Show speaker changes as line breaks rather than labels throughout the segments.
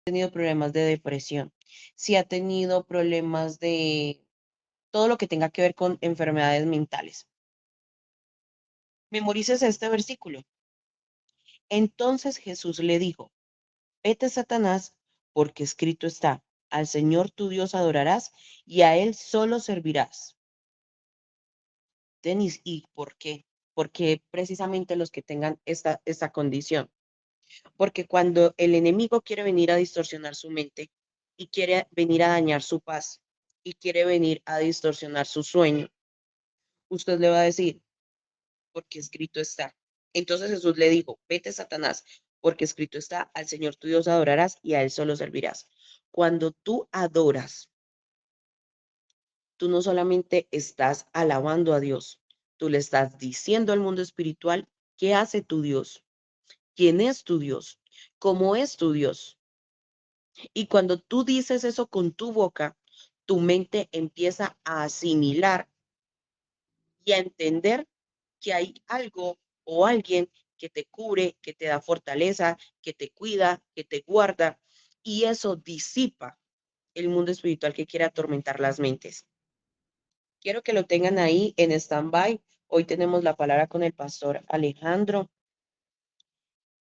tenido problemas de depresión, si ha tenido problemas de todo lo que tenga que ver con enfermedades mentales. Memorices este versículo. Entonces Jesús le dijo, vete, Satanás, porque escrito está, al Señor tu Dios adorarás y a Él solo servirás. Denis, ¿y por qué? Porque precisamente los que tengan esta condición. Porque cuando el enemigo quiere venir a distorsionar su mente y quiere venir a dañar su paz y quiere venir a distorsionar su sueño, usted le va a decir, porque escrito está. Entonces Jesús le dijo, vete, Satanás, porque escrito está, al Señor tu Dios adorarás y a Él solo servirás. Cuando tú adoras, tú no solamente estás alabando a Dios, tú le estás diciendo al mundo espiritual qué hace tu Dios, quién es tu Dios, cómo es tu Dios. Y cuando tú dices eso con tu boca, tu mente empieza a asimilar y a entender que hay algo o alguien que te cubre, que te da fortaleza, que te cuida, que te guarda, y eso disipa el mundo espiritual que quiere atormentar las mentes. Quiero que lo tengan ahí en stand-by. Hoy tenemos la palabra con el pastor Alejandro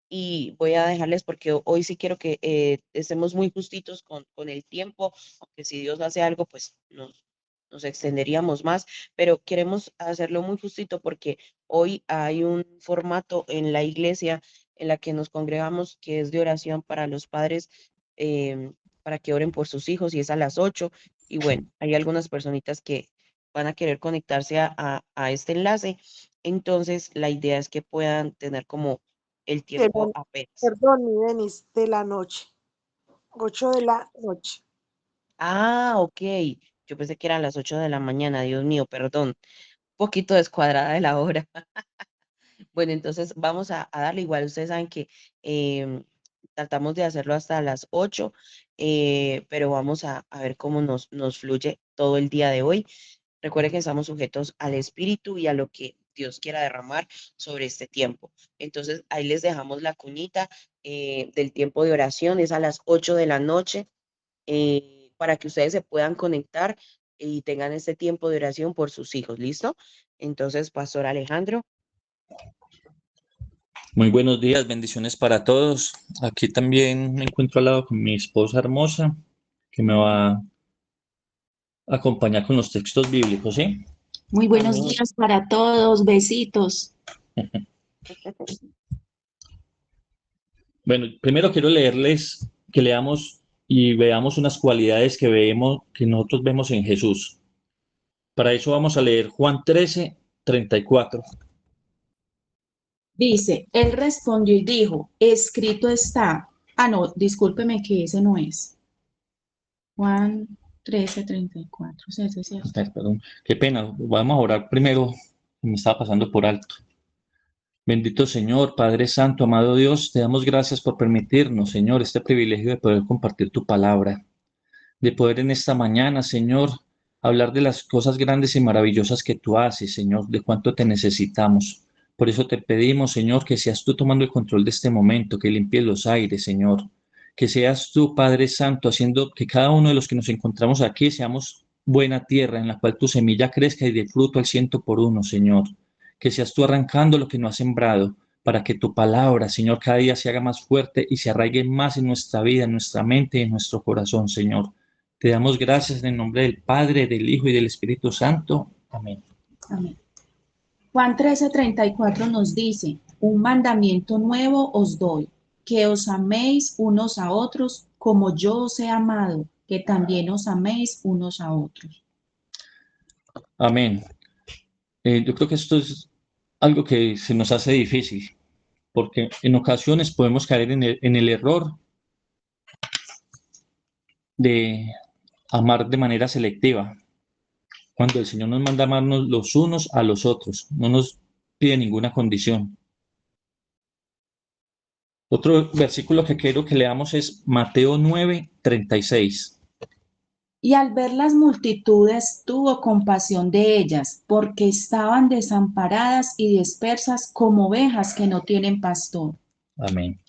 y voy a dejarles porque hoy sí quiero que estemos muy justitos con el tiempo, aunque si Dios hace algo, pues nos extenderíamos más, pero queremos hacerlo muy justito porque hoy hay un formato en la iglesia en la que nos congregamos que es de oración para los padres, para que oren por sus hijos y es a las 8. Y bueno, hay algunas personitas que van a querer conectarse a este enlace. Entonces, la idea es que puedan tener como el
De
tiempo
la-
apenas.
Perdón, mi Denis, de la noche, 8 de la noche.
Ah, ok. Yo pensé que eran las 8 de la mañana, Dios mío, perdón. Un poquito descuadrada de la hora. Bueno, entonces vamos a darle igual. Ustedes saben que tratamos de hacerlo hasta las 8, pero vamos a ver cómo nos fluye todo el día de hoy. Recuerden que estamos sujetos al Espíritu y a lo que Dios quiera derramar sobre este tiempo. Entonces, ahí les dejamos la cuñita del tiempo de oración. Es a las 8 de la noche para que ustedes se puedan conectar y tengan este tiempo de oración por sus hijos. ¿Listo? Entonces, Pastor Alejandro.
Muy buenos días, bendiciones para todos. Aquí también me encuentro al lado con mi esposa hermosa, que me va a acompañar con los textos bíblicos, ¿sí?
Muy buenos
Amén.
días para todos, besitos.
Bueno, primero quiero leerles, que leamos y veamos unas cualidades que vemos, que nosotros vemos en Jesús. Para eso vamos a leer Juan 13:34.
Dice, él respondió y dijo, escrito está. Ah, no, discúlpeme que ese no es. Juan 13:34, sí, ese es cierto.
Perdón, qué pena, vamos a orar primero, me estaba pasando por alto. Bendito Señor, Padre Santo, amado Dios, te damos gracias por permitirnos, Señor, este privilegio de poder compartir tu palabra, de poder en esta mañana, Señor, hablar de las cosas grandes y maravillosas que tú haces, Señor, de cuánto te necesitamos. Por eso te pedimos, Señor, que seas tú tomando el control de este momento, que limpies los aires, Señor, que seas tú, Padre Santo, haciendo que cada uno de los que nos encontramos aquí seamos buena tierra en la cual tu semilla crezca y dé fruto al 100 por 1, Señor. Que seas tú arrancando lo que no has sembrado, para que tu palabra, Señor, cada día se haga más fuerte y se arraigue más en nuestra vida, en nuestra mente y en nuestro corazón, Señor. Te damos gracias en el nombre del Padre, del Hijo y del Espíritu Santo. Amén.
Amén. Juan 13:34 nos dice, un mandamiento nuevo os doy, que os améis unos a otros como yo os he amado, que también os améis unos a otros.
Amén. Yo creo que esto es algo que se nos hace difícil, porque en ocasiones podemos caer en el error de amar de manera selectiva, cuando el Señor nos manda amarnos los unos a los otros, no nos pide ninguna condición. Otro versículo que quiero que leamos es Mateo 9:36.
Y al ver las multitudes tuvo compasión de ellas, porque estaban desamparadas y dispersas como ovejas que no tienen pastor.
Amén.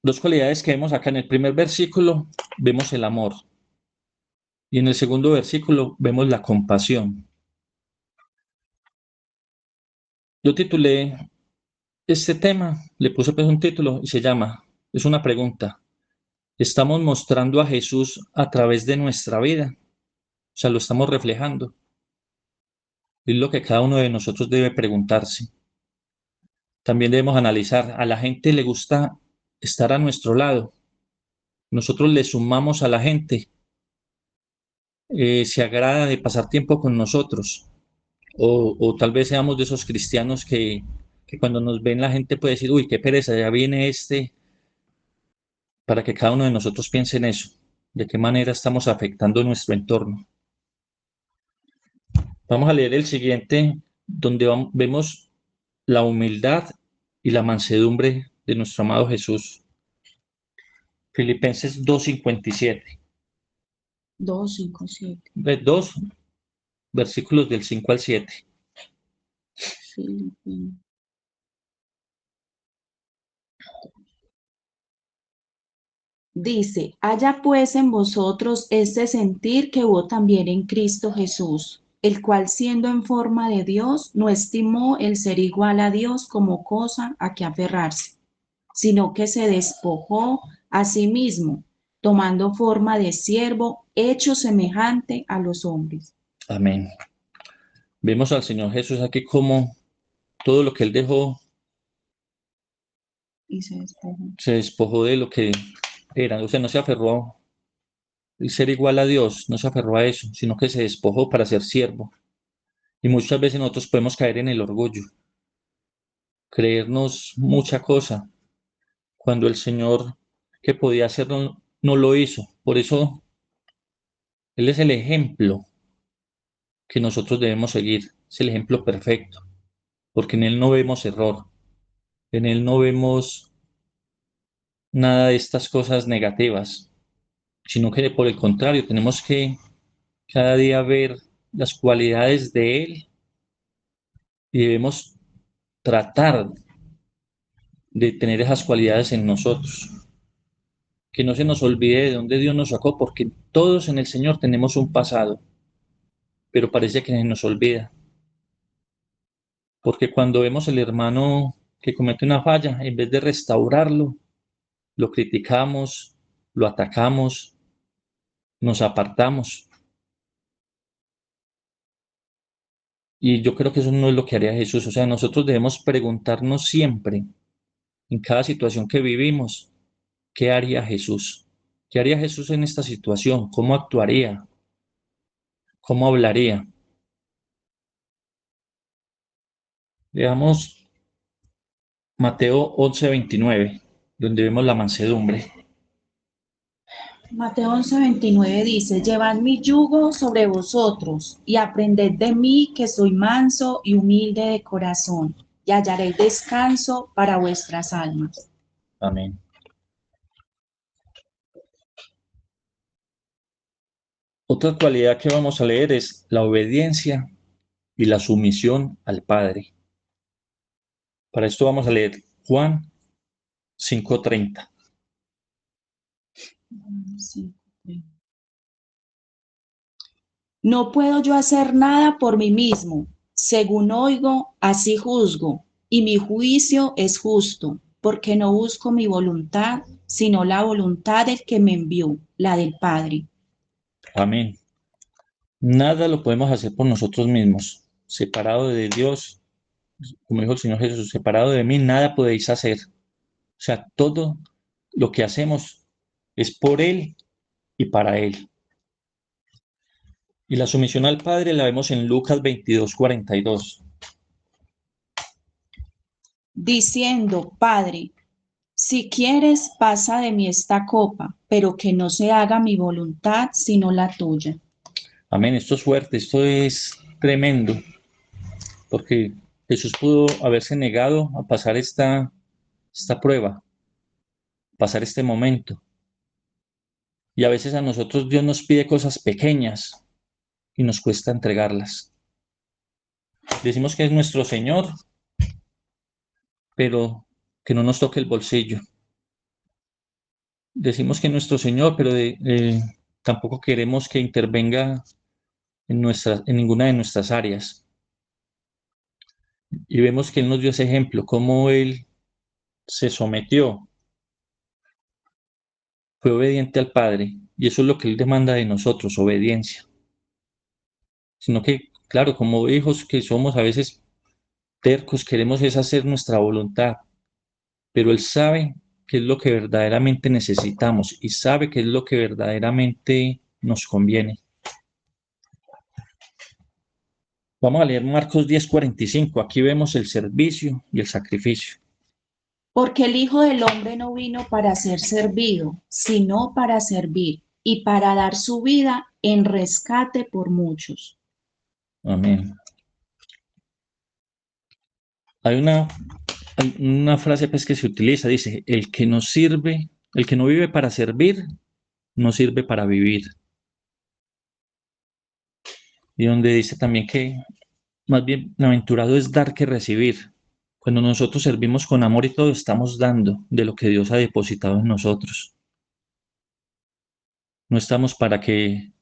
dos cualidades que vemos acá. En el primer versículo vemos el amor y en el segundo versículo vemos la compasión. Yo titulé este tema, le puse pues un título y se llama, es una pregunta: ¿estamos mostrando a Jesús a través de nuestra vida? O sea, lo estamos reflejando. Es lo que cada uno de nosotros debe preguntarse. También debemos analizar, ¿a la gente le gusta estar a nuestro lado? ¿Nosotros le sumamos a la gente? ¿Se agrada de pasar tiempo con nosotros? O tal vez seamos de esos cristianos que cuando nos ven la gente puede decir, uy, qué pereza, ya viene este, para que cada uno de nosotros piense en eso, de qué manera estamos afectando nuestro entorno. Vamos a leer el siguiente, donde vemos la humildad y la mansedumbre de nuestro amado Jesús. Filipenses 2:57.
2, 5, 7.
Dos versículos del 5 al 7.
Filipenses. Dice, haya pues en vosotros este sentir que hubo también en Cristo Jesús, el cual siendo en forma de Dios, no estimó el ser igual a Dios como cosa a que aferrarse, sino que se despojó a sí mismo, tomando forma de siervo, hecho semejante a los hombres.
Amén. Vemos al Señor Jesús aquí como todo lo que Él dejó
Y se despojó.
se despojó de lo que era. O sea, no se aferró a ser igual a Dios, no se aferró a eso, sino que se despojó para ser siervo. Y muchas veces nosotros podemos caer en el orgullo, creernos mucha cosa, cuando el Señor que podía hacer no lo hizo. Por eso Él es el ejemplo que nosotros debemos seguir, es el ejemplo perfecto, porque en Él no vemos error, en Él no vemos nada de estas cosas negativas, sino que por el contrario, tenemos que cada día ver las cualidades de Él y debemos tratar de tener esas cualidades en nosotros. Que no se nos olvide de dónde Dios nos sacó, porque todos en el Señor tenemos un pasado, pero parece que se nos olvida. Porque cuando vemos al hermano que comete una falla, en vez de restaurarlo, lo criticamos, lo atacamos, nos apartamos. Y yo creo que eso no es lo que haría Jesús. O sea, nosotros debemos preguntarnos siempre, en cada situación que vivimos, ¿qué haría Jesús? ¿Qué haría Jesús en esta situación? ¿Cómo actuaría? ¿Cómo hablaría? Veamos Mateo 11:29, donde vemos la mansedumbre.
Mateo 11:29 dice, llevad mi yugo sobre vosotros y aprended de mí que soy manso y humilde de corazón, y hallaréis descanso para vuestras almas.
Amén. Otra cualidad que vamos a leer es la obediencia y la sumisión al Padre. Para esto vamos a leer Juan 5:30.
Sí. No puedo yo hacer nada por mí mismo. Según oigo, así juzgo, y mi juicio es justo, porque no busco mi voluntad, sino la voluntad del que me envió, la del Padre.
Amén. Nada lo podemos hacer por nosotros mismos. Separado de Dios, como dijo el Señor Jesús, separado de mí, nada podéis hacer. O sea, todo lo que hacemos es por Él y para Él. Y la sumisión al Padre la vemos en Lucas 22:42.
Diciendo, Padre, si quieres, pasa de mí esta copa, pero que no se haga mi voluntad, sino la tuya.
Amén. Esto es fuerte, esto es tremendo, porque Jesús pudo haberse negado a pasar esta prueba, pasar este momento. Y a veces a nosotros Dios nos pide cosas pequeñas y nos cuesta entregarlas. Decimos que es nuestro Señor, pero que no nos toque el bolsillo. decimos que es nuestro Señor, pero tampoco queremos que intervenga en ninguna de nuestras áreas. Y vemos que Él nos dio ese ejemplo, cómo Él se sometió, fue obediente al Padre, y eso es lo que Él demanda de nosotros, obediencia. Sino que, claro, como hijos que somos a veces tercos, queremos es hacer nuestra voluntad, pero Él sabe qué es lo que verdaderamente necesitamos y sabe qué es lo que verdaderamente nos conviene. Vamos a leer Marcos 10:45. Aquí vemos el servicio y el sacrificio.
Porque el Hijo del Hombre no vino para ser servido, sino para servir y para dar su vida en rescate por muchos.
Amén. Hay una frase pues, que se utiliza, dice, el que no sirve, el que no vive para servir, no sirve para vivir. Y donde dice también que más bien bienaventurado es dar que recibir. Cuando nosotros servimos con amor y todo, estamos dando de lo que Dios ha depositado en nosotros. No estamos para que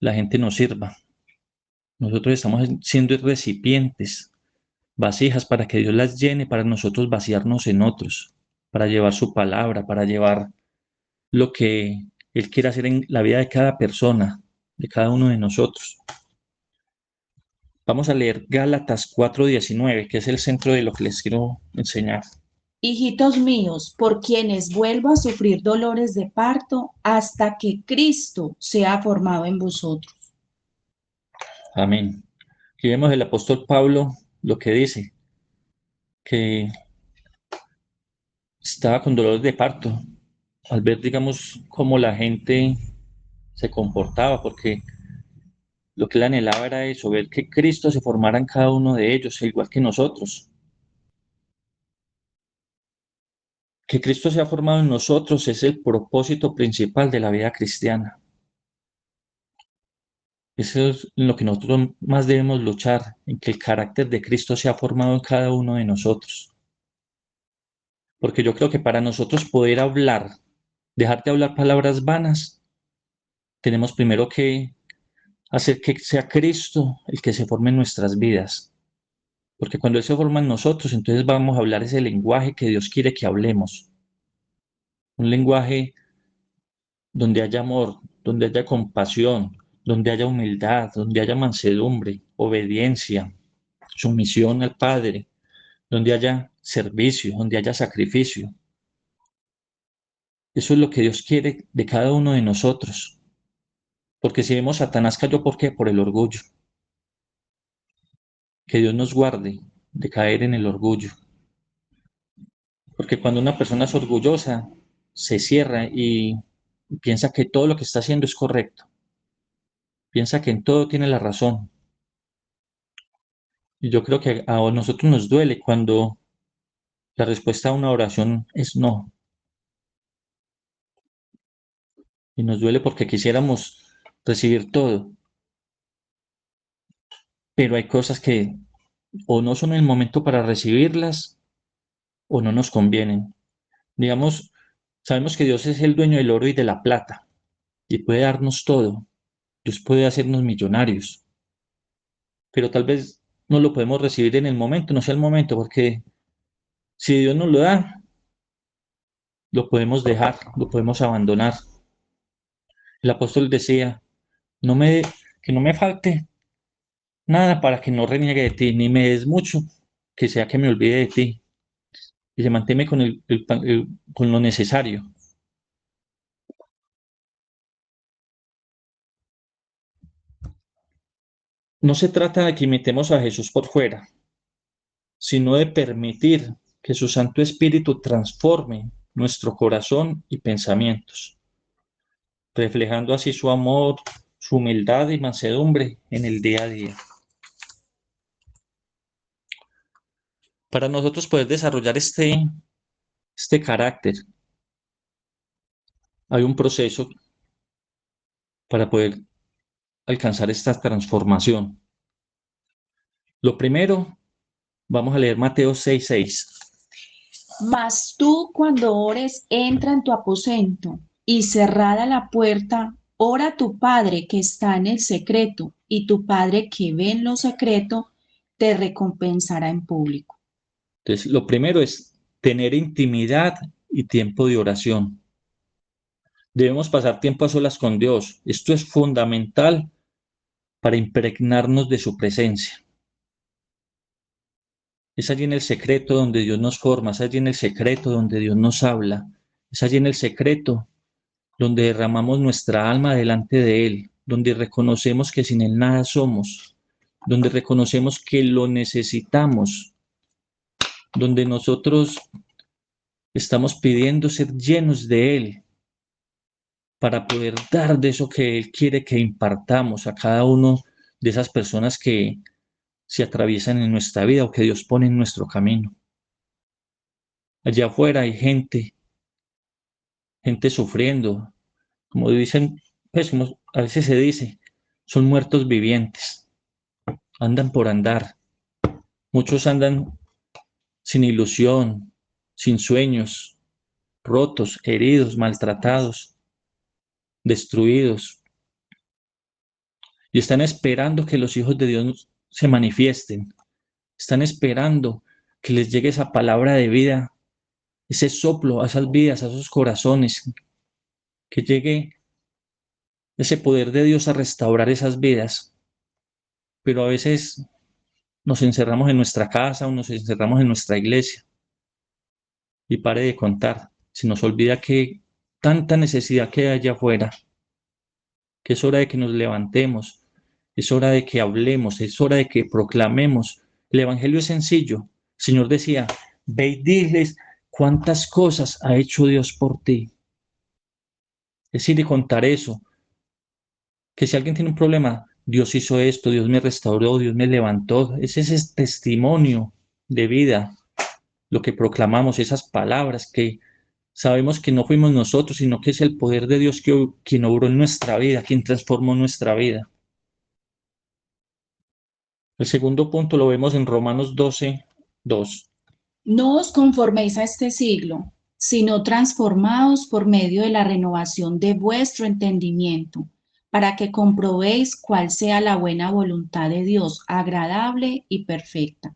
la gente nos sirva. Nosotros estamos siendo recipientes, vasijas para que Dios las llene, para nosotros vaciarnos en otros, para llevar su palabra, para llevar lo que Él quiere hacer en la vida de cada persona, de cada uno de nosotros. Vamos a leer Gálatas 4:19, que es el centro de lo que les quiero enseñar.
Hijitos míos, por quienes vuelvo a sufrir dolores de parto hasta que Cristo sea formado en vosotros.
Amén. Aquí vemos el apóstol Pablo lo que dice, que estaba con dolores de parto, al ver, digamos, cómo la gente se comportaba, porque lo que él anhelaba era eso, ver que Cristo se formara en cada uno de ellos, igual que nosotros. Que Cristo sea formado en nosotros es el propósito principal de la vida cristiana. Eso es en lo que nosotros más debemos luchar, en que el carácter de Cristo sea formado en cada uno de nosotros. Porque yo creo que para nosotros poder hablar, dejar de hablar palabras vanas, tenemos primero que hacer que sea Cristo el que se forme en nuestras vidas. Porque cuando Él se forma en nosotros, entonces vamos a hablar ese lenguaje que Dios quiere que hablemos. Un lenguaje donde haya amor, donde haya compasión, donde haya humildad, donde haya mansedumbre, obediencia, sumisión al Padre, donde haya servicio, donde haya sacrificio. Eso es lo que Dios quiere de cada uno de nosotros. Porque si vemos Satanás cayó, ¿por qué? Por el orgullo. Que Dios nos guarde de caer en el orgullo. Porque cuando una persona es orgullosa, se cierra y piensa que todo lo que está haciendo es correcto. Piensa que en todo tiene la razón. Y yo creo que a nosotros nos duele cuando la respuesta a una oración es no. Y nos duele porque quisiéramos recibir todo. Pero hay cosas que o no son el momento para recibirlas o no nos convienen. Digamos, sabemos que Dios es el dueño del oro y de la plata y puede darnos todo. Dios puede hacernos millonarios, pero tal vez no lo podemos recibir en el momento, no sea el momento, porque si Dios nos lo da, lo podemos dejar, lo podemos abandonar. El apóstol decía, no me, que no me falte nada para que no reniegue de ti, ni me des mucho, que sea que me olvide de ti, y se mantiene con, con lo necesario. No se trata de que imitemos a Jesús por fuera, sino de permitir que su Santo Espíritu transforme nuestro corazón y pensamientos, reflejando así su amor, su humildad y mansedumbre en el día a día. Para nosotros poder desarrollar este carácter, hay un proceso para poder alcanzar esta transformación. Lo primero, vamos a leer Mateo 6:6.
Mas tú cuando ores, entra en tu aposento y cerrada la puerta, ora a tu Padre que está en el secreto, y tu Padre que ve en lo secreto te recompensará en público.
Entonces, lo primero es tener intimidad y tiempo de oración. Debemos pasar tiempo a solas con Dios. Esto es fundamental para impregnarnos de su presencia. Es allí en el secreto donde Dios nos forma, es allí en el secreto donde Dios nos habla, es allí en el secreto donde derramamos nuestra alma delante de Él, donde reconocemos que sin Él nada somos, donde reconocemos que lo necesitamos, donde nosotros estamos pidiendo ser llenos de Él para poder dar de eso que Él quiere que impartamos a cada uno de esas personas que se atraviesan en nuestra vida o que Dios pone en nuestro camino. Allá afuera hay gente sufriendo, como dicen, pues como a veces se dice, son muertos vivientes, andan por andar. Muchos andan sin ilusión, sin sueños, rotos, heridos, maltratados, destruidos, y están esperando que los hijos de Dios se manifiesten. Están esperando que les llegue esa palabra de vida, ese soplo a esas vidas, a esos corazones, que llegue ese poder de Dios a restaurar esas vidas. Pero a veces nos encerramos en nuestra casa o nos encerramos en nuestra iglesia y pare de contar. Se nos olvida que tanta necesidad que hay allá afuera, que es hora de que nos levantemos, es hora de que hablemos, es hora de que proclamemos. El evangelio es sencillo. El Señor decía, ve y diles cuántas cosas ha hecho Dios por ti. Es decir, y contar eso, que si alguien tiene un problema, Dios hizo esto, Dios me restauró, Dios me levantó. Ese es ese testimonio de vida, lo que proclamamos, esas palabras que sabemos que no fuimos nosotros, sino que es el poder de Dios quien obró en nuestra vida, quien transformó nuestra vida. El segundo punto lo vemos en Romanos 12:2.
No os conforméis a este siglo, sino transformaos por medio de la renovación de vuestro entendimiento, para que comprobéis cuál sea la buena voluntad de Dios, agradable y perfecta.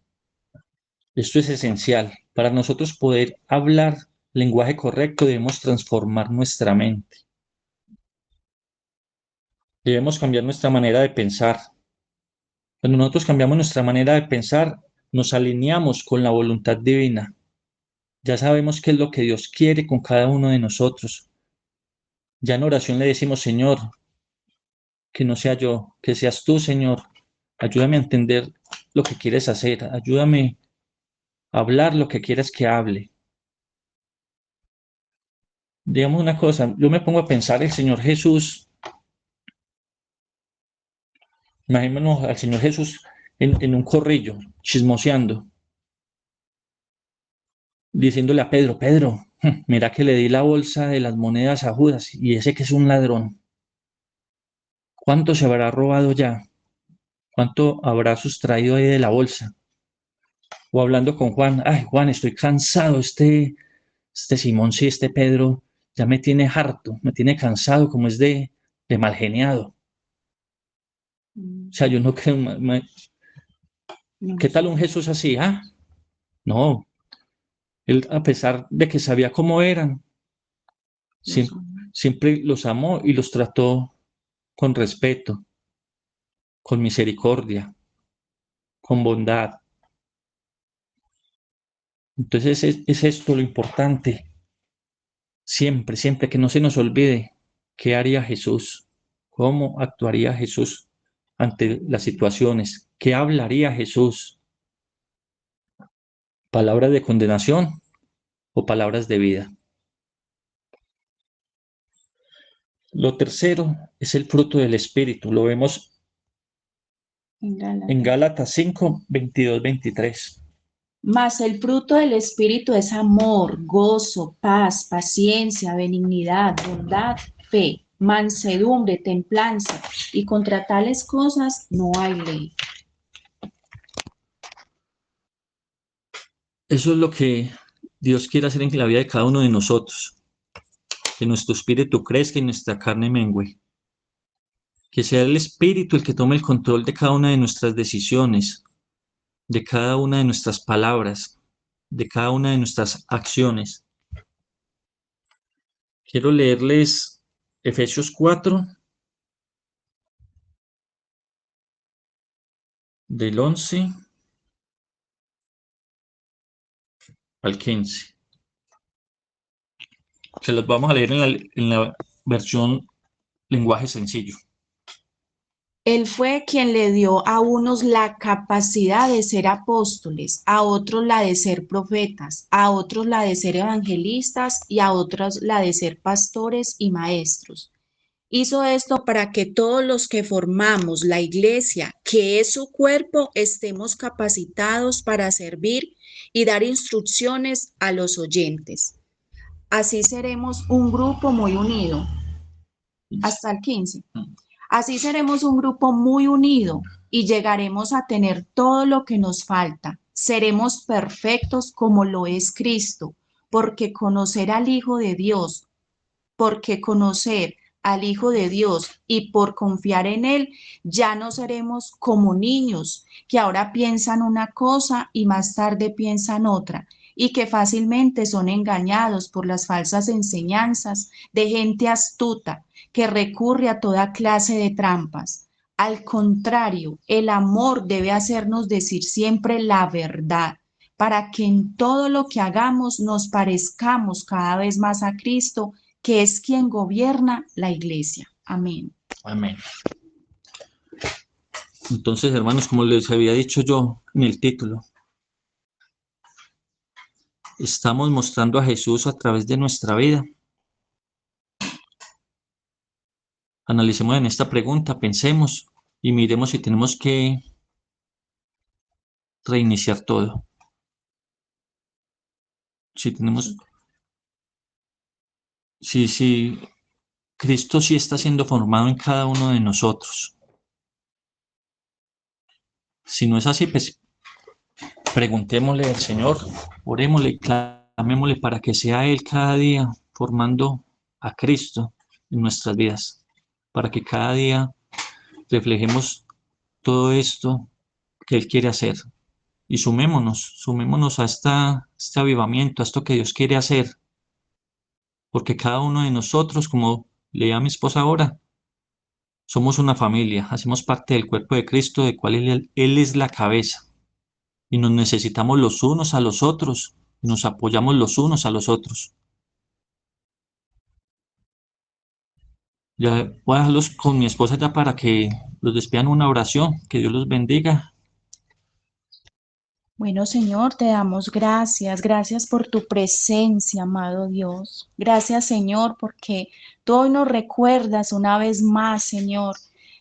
Esto es esencial. Para nosotros poder hablar lenguaje correcto, debemos transformar nuestra mente. Debemos cambiar nuestra manera de pensar. Cuando nosotros cambiamos nuestra manera de pensar, nos alineamos con la voluntad divina. Ya sabemos qué es lo que Dios quiere con cada uno de nosotros. Ya en oración le decimos, Señor, que no sea yo, que seas tú, Señor. Ayúdame a entender lo que quieres hacer. Ayúdame a hablar lo que quieres que hable. Digamos una cosa, yo me pongo a pensar el Señor Jesús. Imaginémonos al Señor Jesús en un corrillo, chismoseando, diciéndole a Pedro, Pedro, mira que le di la bolsa de las monedas a Judas y ese que es un ladrón. ¿Cuánto se habrá robado ya? ¿Cuánto habrá sustraído ahí de la bolsa? O hablando con Juan, ay Juan, estoy cansado, este Simón, sí, este Pedro, ya me tiene harto, me tiene cansado, como es de mal geniado. O sea, yo no creo, ¿qué tal un Jesús así? Ah, no, él a pesar de que sabía cómo eran, siempre los amó y los trató con respeto, con misericordia, con bondad. Entonces es esto lo importante. Siempre, siempre que no se nos olvide qué haría Jesús, cómo actuaría Jesús ante las situaciones, qué hablaría Jesús, palabras de condenación o palabras de vida. Lo tercero es el fruto del Espíritu. Lo vemos en Gálatas 5, 22, 23.
Mas el fruto del Espíritu es amor, gozo, paz, paciencia, benignidad, bondad, fe, mansedumbre, templanza, y contra tales cosas no hay ley.
Eso es lo que Dios quiere hacer en la vida de cada uno de nosotros. Que nuestro espíritu crezca y nuestra carne mengüe. Que sea el espíritu el que tome el control de cada una de nuestras decisiones, de cada una de nuestras palabras, de cada una de nuestras acciones. Quiero leerles Efesios 4, del 11 al 15. Se los vamos a leer en la versión lenguaje sencillo.
Él fue quien le dio a unos la capacidad de ser apóstoles, a otros la de ser profetas, a otros la de ser evangelistas y a otros la de ser pastores y maestros. Hizo esto para que todos los que formamos la iglesia, que es su cuerpo, estemos capacitados para servir y dar instrucciones a los oyentes. Así seremos un grupo muy unido. Hasta el 15. Así seremos un grupo muy unido y llegaremos a tener todo lo que nos falta. Seremos perfectos como lo es Cristo, porque conocer al Hijo de Dios y por confiar en Él, ya no seremos como niños que ahora piensan una cosa y más tarde piensan otra, y que fácilmente son engañados por las falsas enseñanzas de gente astuta que recurre a toda clase de trampas. Al contrario, el amor debe hacernos decir siempre la verdad, para que en todo lo que hagamos nos parezcamos cada vez más a Cristo, que es quien gobierna la iglesia. Amén.
Amén. Entonces, hermanos, como les había dicho yo en el título, estamos mostrando a Jesús a través de nuestra vida. Analicemos en esta pregunta, pensemos y miremos si tenemos que reiniciar todo. Si Cristo sí está siendo formado en cada uno de nosotros. Si no es así, pues preguntémosle al Señor, orémosle, clamémosle para que sea Él cada día formando a Cristo en nuestras vidas, para que cada día reflejemos todo esto que Él quiere hacer. Y sumémonos a este avivamiento, a esto que Dios quiere hacer. Porque cada uno de nosotros, como leía mi esposa ahora, somos una familia, hacemos parte del cuerpo de Cristo, del cual Él es la cabeza. Y nos necesitamos los unos a los otros, y nos apoyamos los unos a los otros. Ya voy a dejarlos con mi esposa ya para que los despidan una oración. Que Dios los bendiga.
Bueno, Señor, te damos gracias por tu presencia, amado Dios. Gracias, Señor, porque tú hoy nos recuerdas una vez más, Señor,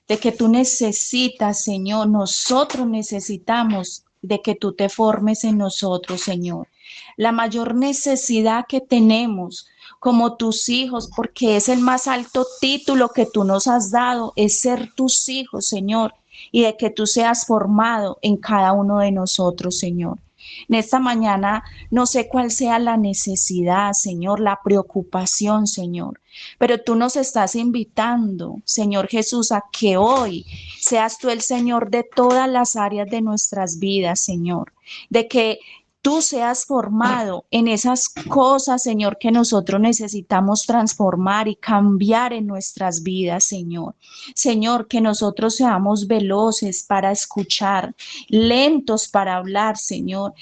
de que tú necesitas, Señor, nosotros necesitamos de que tú te formes en nosotros, Señor. La mayor necesidad que tenemos como tus hijos, porque es el más alto título que tú nos has dado, es ser tus hijos, Señor, y de que tú seas formado en cada uno de nosotros, Señor. En esta mañana no sé cuál sea la necesidad, Señor, la preocupación, Señor, pero tú nos estás invitando, Señor Jesús, a que hoy seas tú el Señor de todas las áreas de nuestras vidas, Señor, de que tú seas formado en esas cosas, Señor, que nosotros necesitamos transformar y cambiar en nuestras vidas, Señor. Señor, que nosotros seamos veloces para escuchar, lentos para hablar, Señor,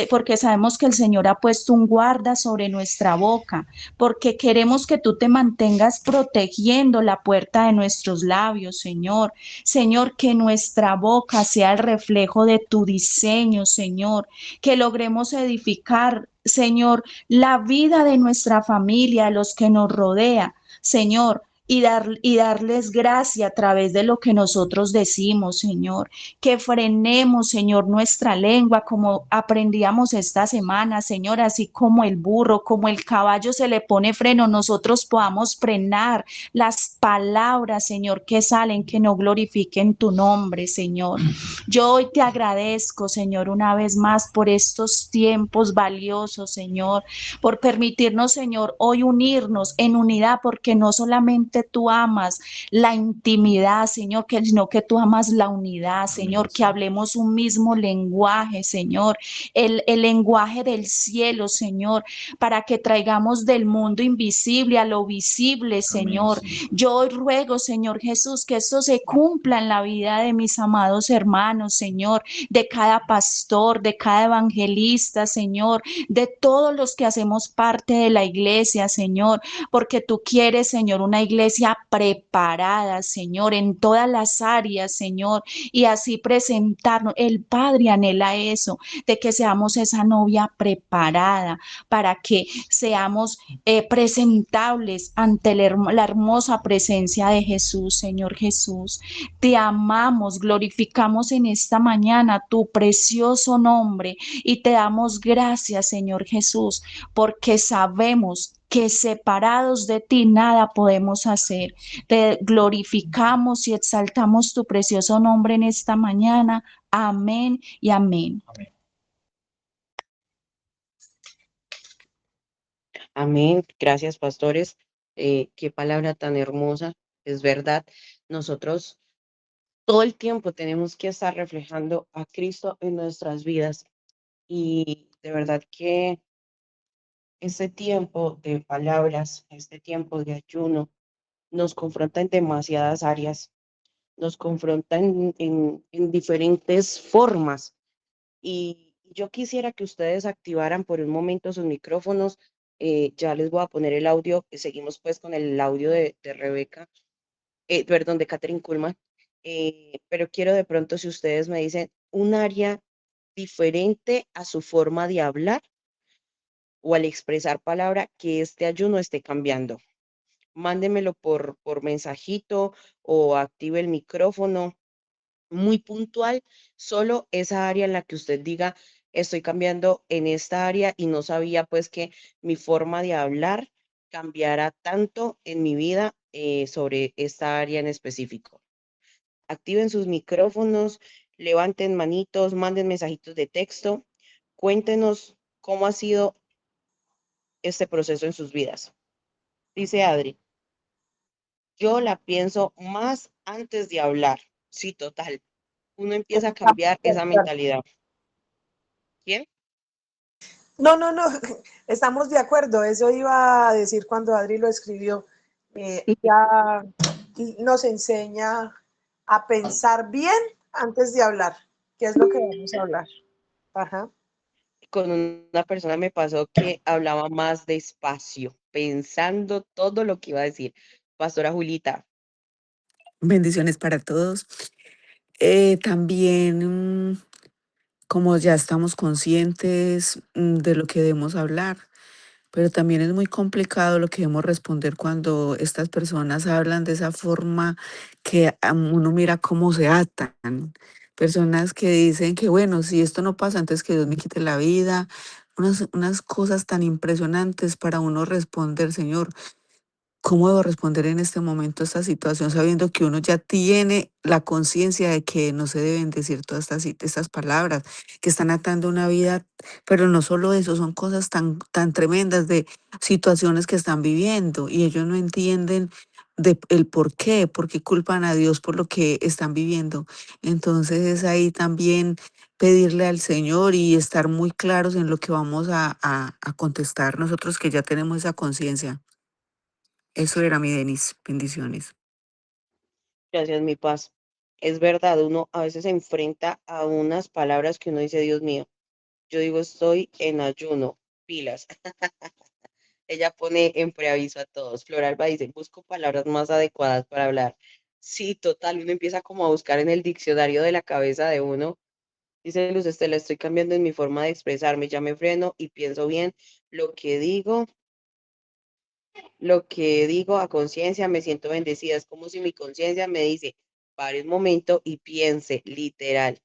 porque sabemos que el Señor ha puesto un guarda sobre nuestra boca, porque queremos que tú te mantengas protegiendo la puerta de nuestros labios, Señor. Señor, que nuestra boca sea el reflejo de tu diseño, Señor, que logremos edificar, Señor, la vida de nuestra familia, los que nos rodea, Señor, y darles gracia a través de lo que nosotros decimos, Señor. Que frenemos, Señor, nuestra lengua como aprendíamos esta semana, Señor, así como el burro, como el caballo se le pone freno, nosotros podamos frenar las palabras, Señor, que salen, que no glorifiquen tu nombre, Señor. Yo hoy te agradezco, Señor, una vez más por estos tiempos valiosos, Señor, por permitirnos, Señor, hoy unirnos en unidad, porque no solamente tú amas la intimidad, Señor, sino que tú amas la unidad, Señor, que hablemos un mismo lenguaje, Señor, el lenguaje del cielo, Señor, para que traigamos del mundo invisible a lo visible, Señor. Yo hoy ruego, Señor Jesús, que esto se cumpla en la vida de mis amados hermanos, Señor, de cada pastor, de cada evangelista, Señor, de todos los que hacemos parte de la iglesia, Señor, porque tú quieres, Señor, una iglesia preparada, Señor, en todas las áreas, Señor, y así presentarnos. El Padre anhela eso, de que seamos esa novia preparada para que seamos presentables ante la hermosa presencia de Jesús, Señor Jesús. Te amamos, glorificamos en esta mañana tu precioso nombre y te damos gracias, Señor Jesús, porque sabemos que separados de ti nada podemos hacer. Te glorificamos y exaltamos tu precioso nombre en esta mañana. Amén y amén.
Amén. Gracias, pastores. Qué palabra tan hermosa. Es verdad. Nosotros todo el tiempo tenemos que estar reflejando a Cristo en nuestras vidas. Y de verdad que este tiempo de palabras, este tiempo de ayuno, nos confronta en demasiadas áreas, nos confronta en diferentes formas. Y yo quisiera que ustedes activaran por un momento sus micrófonos. Ya les voy a poner el audio. Seguimos pues con el audio de Rebeca, perdón, de Catherine Kuhlman. Pero quiero de pronto si ustedes me dicen un área diferente a su forma de hablar o al expresar palabra que este ayuno esté cambiando. Mándemelo por mensajito o active el micrófono muy puntual, solo esa área en la que usted diga, estoy cambiando en esta área y no sabía pues que mi forma de hablar cambiará tanto en mi vida sobre esta área en específico. Activen sus micrófonos, levanten manitos, manden mensajitos de texto, cuéntenos cómo ha sido este proceso en sus vidas. Dice Adri, yo la pienso más antes de hablar. Sí, total. Uno empieza a cambiar esa mentalidad. ¿Quién?
No, no, no, estamos de acuerdo. Eso iba a decir cuando Adri lo escribió. Ya nos enseña a pensar bien antes de hablar, que es lo que vamos a hablar. Ajá.
Con una persona me pasó que hablaba más despacio, pensando todo lo que iba a decir. Pastora Julita,
Bendiciones para todos. También, como ya estamos conscientes de lo que debemos hablar, pero también es muy complicado lo que debemos responder cuando estas personas hablan de esa forma que uno mira cómo se atan. Personas que dicen que, bueno, si esto no pasa, entonces que Dios me quite la vida. Unas cosas tan impresionantes para uno responder, Señor. ¿Cómo debo responder en este momento a esta situación sabiendo que uno ya tiene la conciencia de que no se deben decir todas estas palabras, que están atando una vida, pero no solo eso, son cosas tan tremendas de situaciones que están viviendo y ellos no entienden el por qué culpan a Dios por lo que están viviendo? Entonces es ahí también pedirle al Señor y estar muy claros en lo que vamos a contestar nosotros que ya tenemos esa conciencia. Eso era mi Denis. Bendiciones.
gracias, mi paz. Es verdad, uno a veces se enfrenta a unas palabras que uno dice, Dios mío, yo digo, estoy en ayuno, pilas. Ella pone en preaviso a todos. Floralba dice, busco palabras más adecuadas para hablar. Sí, total, uno empieza como a buscar en el diccionario de la cabeza de uno. Dice Luz Estela, estoy cambiando en mi forma de expresarme, ya me freno y pienso bien lo que digo Lo que digo a conciencia, me siento bendecida. Es como si mi conciencia me dice, pare un momento y piense, literal.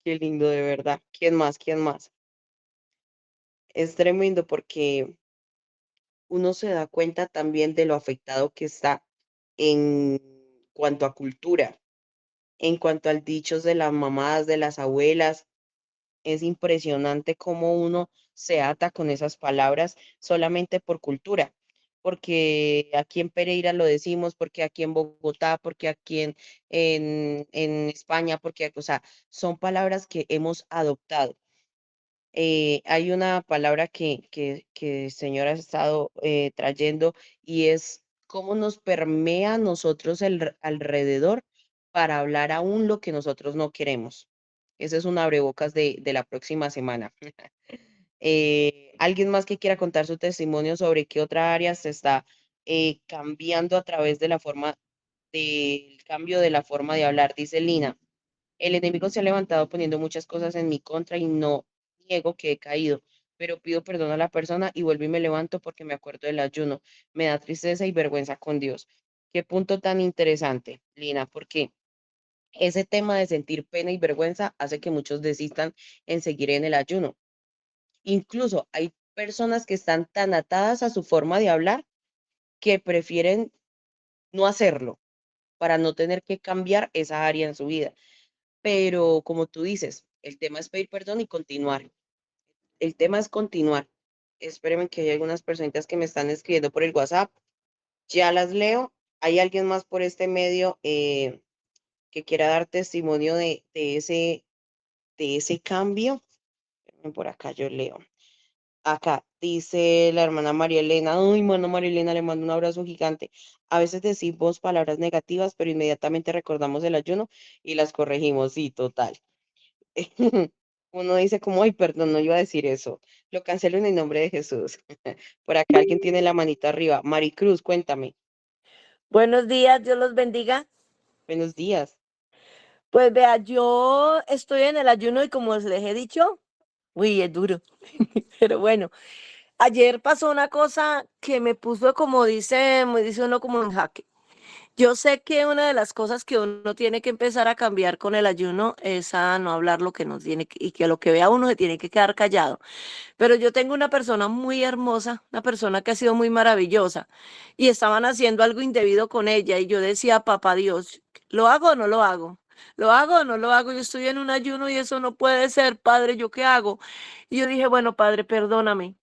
Qué lindo, de verdad. ¿Quién más? ¿Quién más? Es tremendo porque uno se da cuenta también de lo afectado que está en cuanto a cultura, en cuanto al dichos de las mamás, de las abuelas. Es impresionante cómo uno se ata con esas palabras solamente por cultura, porque aquí en Pereira lo decimos, porque aquí en Bogotá, porque aquí en España, porque, o sea, son palabras que hemos adoptado. Hay una palabra que el Señor ha estado trayendo y es cómo nos permea a nosotros alrededor para hablar aún lo que nosotros no queremos. Ese es un abrebocas de la próxima semana. ¿Alguien más que quiera contar su testimonio sobre qué otra área se está cambiando a través de la forma del cambio de la forma de hablar? Dice Lina. El enemigo se ha levantado poniendo muchas cosas en mi contra y no niego que he caído, pero pido perdón a la persona y vuelvo y me levanto porque me acuerdo del ayuno. Me da tristeza y vergüenza con Dios. Qué punto tan interesante, Lina, porque ese tema de sentir pena y vergüenza hace que muchos desistan en seguir en el ayuno. Incluso hay personas que están tan atadas a su forma de hablar que prefieren no hacerlo para no tener que cambiar esa área en su vida. Pero como tú dices, el tema es pedir perdón y continuar. El tema es continuar. Espérenme que hay algunas personitas que me están escribiendo por el WhatsApp. Ya las leo. ¿Hay alguien más por este medio que quiera dar testimonio de ese cambio? Espérenme, por acá yo leo. Acá dice la hermana María Elena. Uy, bueno, María Elena, le mando un abrazo gigante. A veces decimos palabras negativas, pero inmediatamente recordamos el ayuno y las corregimos. Sí, total. Uno dice como, ay, perdón, no iba a decir eso. Lo cancelo en el nombre de Jesús. Por acá alguien tiene la manita arriba. Maricruz, cuéntame.
Buenos días, Dios los bendiga.
Buenos días.
Pues vea, yo estoy en el ayuno y como les he dicho, uy, es duro. Pero bueno, ayer pasó una cosa que me puso me dice uno como en jaque. Yo sé que una de las cosas que uno tiene que empezar a cambiar con el ayuno es a no hablar lo que no tiene y que lo que vea uno se tiene que quedar callado. Pero yo tengo una persona muy hermosa, una persona que ha sido muy maravillosa, y estaban haciendo algo indebido con ella, y yo decía, papá Dios, ¿lo hago o no lo hago? ¿Lo hago o no lo hago? Yo estoy en un ayuno y eso no puede ser, Padre, ¿yo qué hago? Y yo dije, bueno, Padre, perdóname.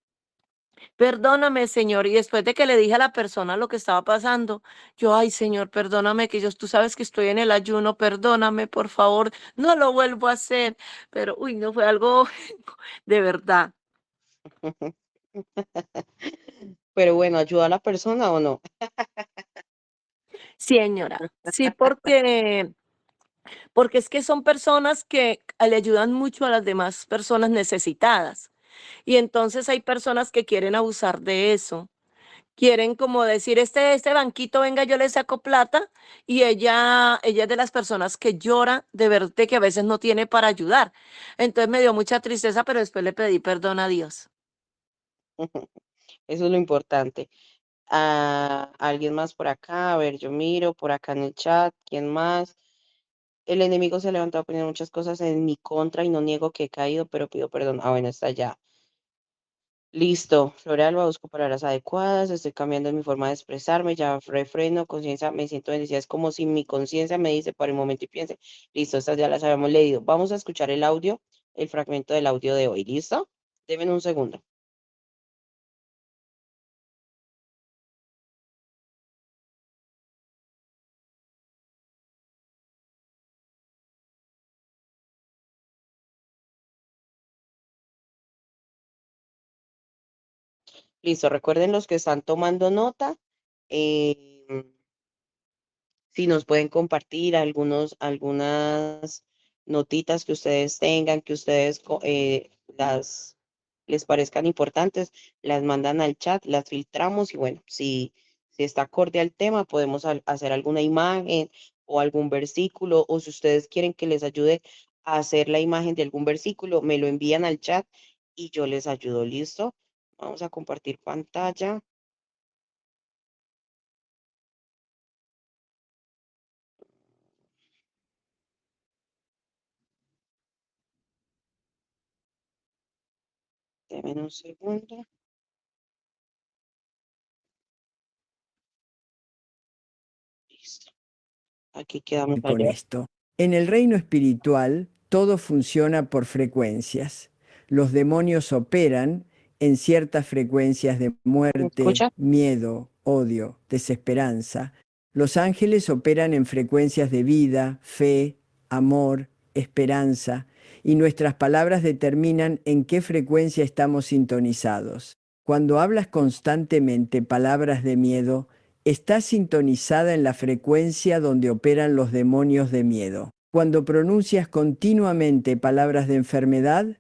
Perdóname, Señor. Y después de que le dije a la persona lo que estaba pasando, yo, ay, Señor, perdóname, que yo, tú sabes que estoy en el ayuno, perdóname, por favor, no lo vuelvo a hacer. Pero, uy, no fue algo de verdad.
Pero bueno, ¿ayuda a la persona o no?
Sí, señora. Sí, porque es que son personas que le ayudan mucho a las demás personas necesitadas. Y entonces hay personas que quieren abusar de eso. Quieren como decir, este banquito, venga, yo le saco plata. Y ella es de las personas que llora de verte que a veces no tiene para ayudar. Entonces me dio mucha tristeza, pero después le pedí perdón a Dios.
Eso es lo importante. ¿Alguien más por acá? A ver, yo miro por acá en el chat. ¿Quién más? El enemigo se ha levantado a poner muchas cosas en mi contra y no niego que he caído, pero pido perdón. Ah, bueno, está ya. Listo, Floralba, busco palabras adecuadas, estoy cambiando mi forma de expresarme, ya refreno, conciencia, me siento bendecida, es como si mi conciencia me dice para un momento y piense, listo, estas ya las habíamos leído. Vamos a escuchar el audio, el fragmento del audio de hoy, ¿listo? Denme un segundo. Listo, recuerden los que están tomando nota, eh, si nos pueden compartir algunas notitas que ustedes tengan, que ustedes les parezcan importantes, las mandan al chat, las filtramos y bueno, si está acorde al tema, podemos hacer alguna imagen o algún versículo, o si ustedes quieren que les ayude a hacer la imagen de algún versículo, me lo envían al chat y yo les ayudo, ¿listo? Vamos a compartir pantalla. Denme un segundo. Listo. Aquí quedamos
con
allá.
esto. En el reino espiritual, todo funciona por frecuencias. Los demonios operan en ciertas frecuencias de
¿Me
muerte,
escucha?
miedo, odio, desesperanza. Los ángeles operan en frecuencias de vida, fe, amor, esperanza, y nuestras palabras determinan en qué frecuencia estamos sintonizados. Cuando hablas constantemente palabras de miedo, está sintonizada en la frecuencia donde operan los demonios de miedo. Cuando pronuncias continuamente palabras de enfermedad,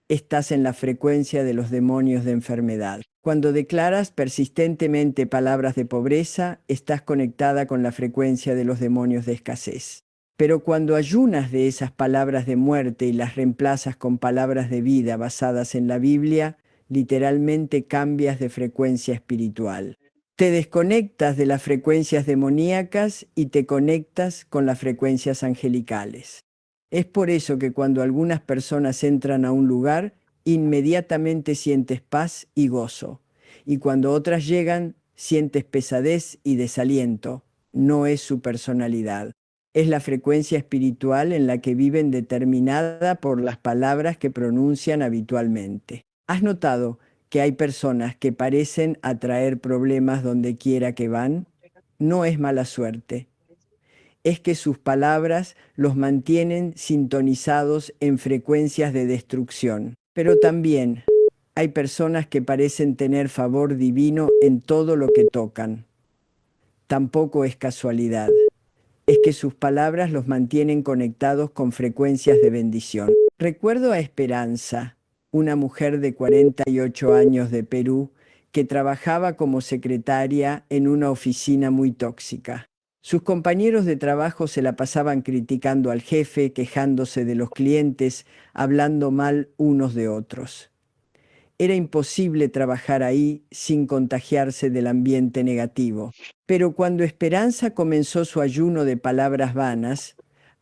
estás en la frecuencia de los demonios de enfermedad. Cuando declaras persistentemente palabras de pobreza, estás conectada con la frecuencia de los demonios de escasez. Pero cuando ayunas de esas palabras de muerte y las reemplazas con palabras de vida basadas en la Biblia, literalmente cambias de frecuencia espiritual. Te desconectas de las frecuencias demoníacas y te conectas con las frecuencias angelicales. Es por eso que cuando algunas personas entran a un lugar, inmediatamente sientes paz y gozo. Y cuando otras llegan, sientes pesadez y desaliento. No es su personalidad. Es la frecuencia espiritual en la que viven, determinada por las palabras que pronuncian habitualmente. ¿Has notado que hay personas que parecen atraer problemas donde quiera que van? No es mala suerte. Es que sus palabras los mantienen sintonizados en frecuencias de destrucción. Pero también hay personas que parecen tener favor divino en todo lo que tocan. Tampoco es casualidad. Es que sus palabras los mantienen conectados con frecuencias de bendición. Recuerdo a Esperanza, una mujer de 48 años de Perú, que trabajaba como secretaria en una oficina muy tóxica. Sus compañeros de trabajo se la pasaban criticando al jefe, quejándose de los clientes, hablando mal unos de otros. Era imposible trabajar ahí sin contagiarse del ambiente negativo. Pero cuando Esperanza comenzó su ayuno de palabras vanas,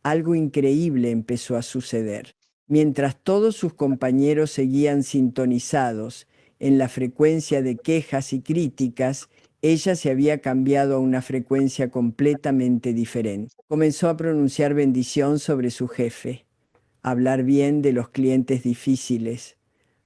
algo increíble empezó a suceder. Mientras todos sus compañeros seguían sintonizados en la frecuencia de quejas y críticas, ella se había cambiado a una frecuencia completamente diferente. Comenzó a pronunciar bendición sobre su jefe, a hablar bien de los clientes difíciles,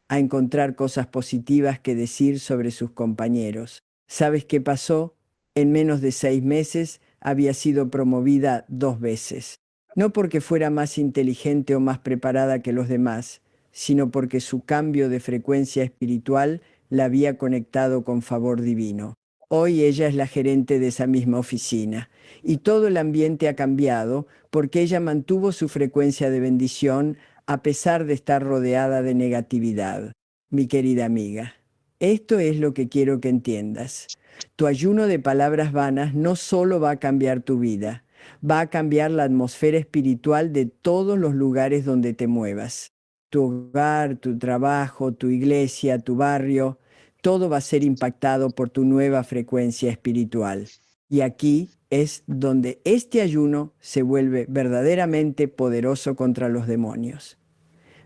a encontrar cosas positivas que decir sobre sus compañeros. ¿Sabes qué pasó? En menos de 6 meses había sido promovida 2 veces. No porque fuera más inteligente o más preparada que los demás, sino porque su cambio de frecuencia espiritual la había conectado con favor divino. Hoy ella es la gerente de esa misma oficina y todo el ambiente ha cambiado porque ella mantuvo su frecuencia de bendición a pesar de estar rodeada de negatividad. Mi querida amiga, esto es lo que quiero que entiendas. Tu ayuno de palabras vanas no solo va a cambiar tu vida, va a cambiar la atmósfera espiritual de todos los lugares donde te muevas. Tu hogar, tu trabajo, tu iglesia, tu barrio, todo va a ser impactado por tu nueva frecuencia espiritual. Y aquí es donde este ayuno se vuelve verdaderamente poderoso contra los demonios.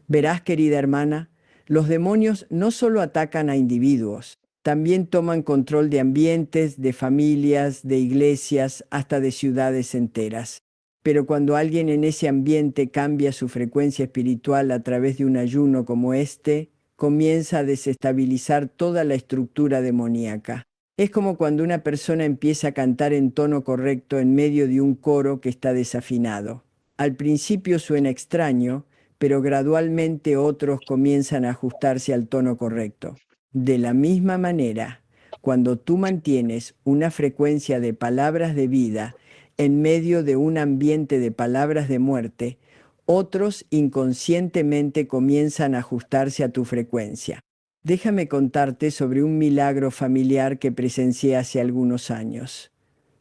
Verás, querida hermana, los demonios no solo atacan a individuos, también toman control de ambientes, de familias, de iglesias, hasta de ciudades enteras. Pero cuando alguien en ese ambiente cambia su frecuencia espiritual a través de un ayuno como este, comienza a desestabilizar toda la estructura demoníaca. Es como cuando una persona empieza a cantar en tono correcto en medio de un coro que está desafinado. Al principio suena extraño, pero gradualmente otros comienzan a ajustarse al tono correcto. De la misma manera, cuando tú mantienes una frecuencia de palabras de vida en medio de un ambiente de palabras de muerte, otros inconscientemente comienzan a ajustarse a tu frecuencia. Déjame contarte sobre un milagro familiar que presencié hace algunos años.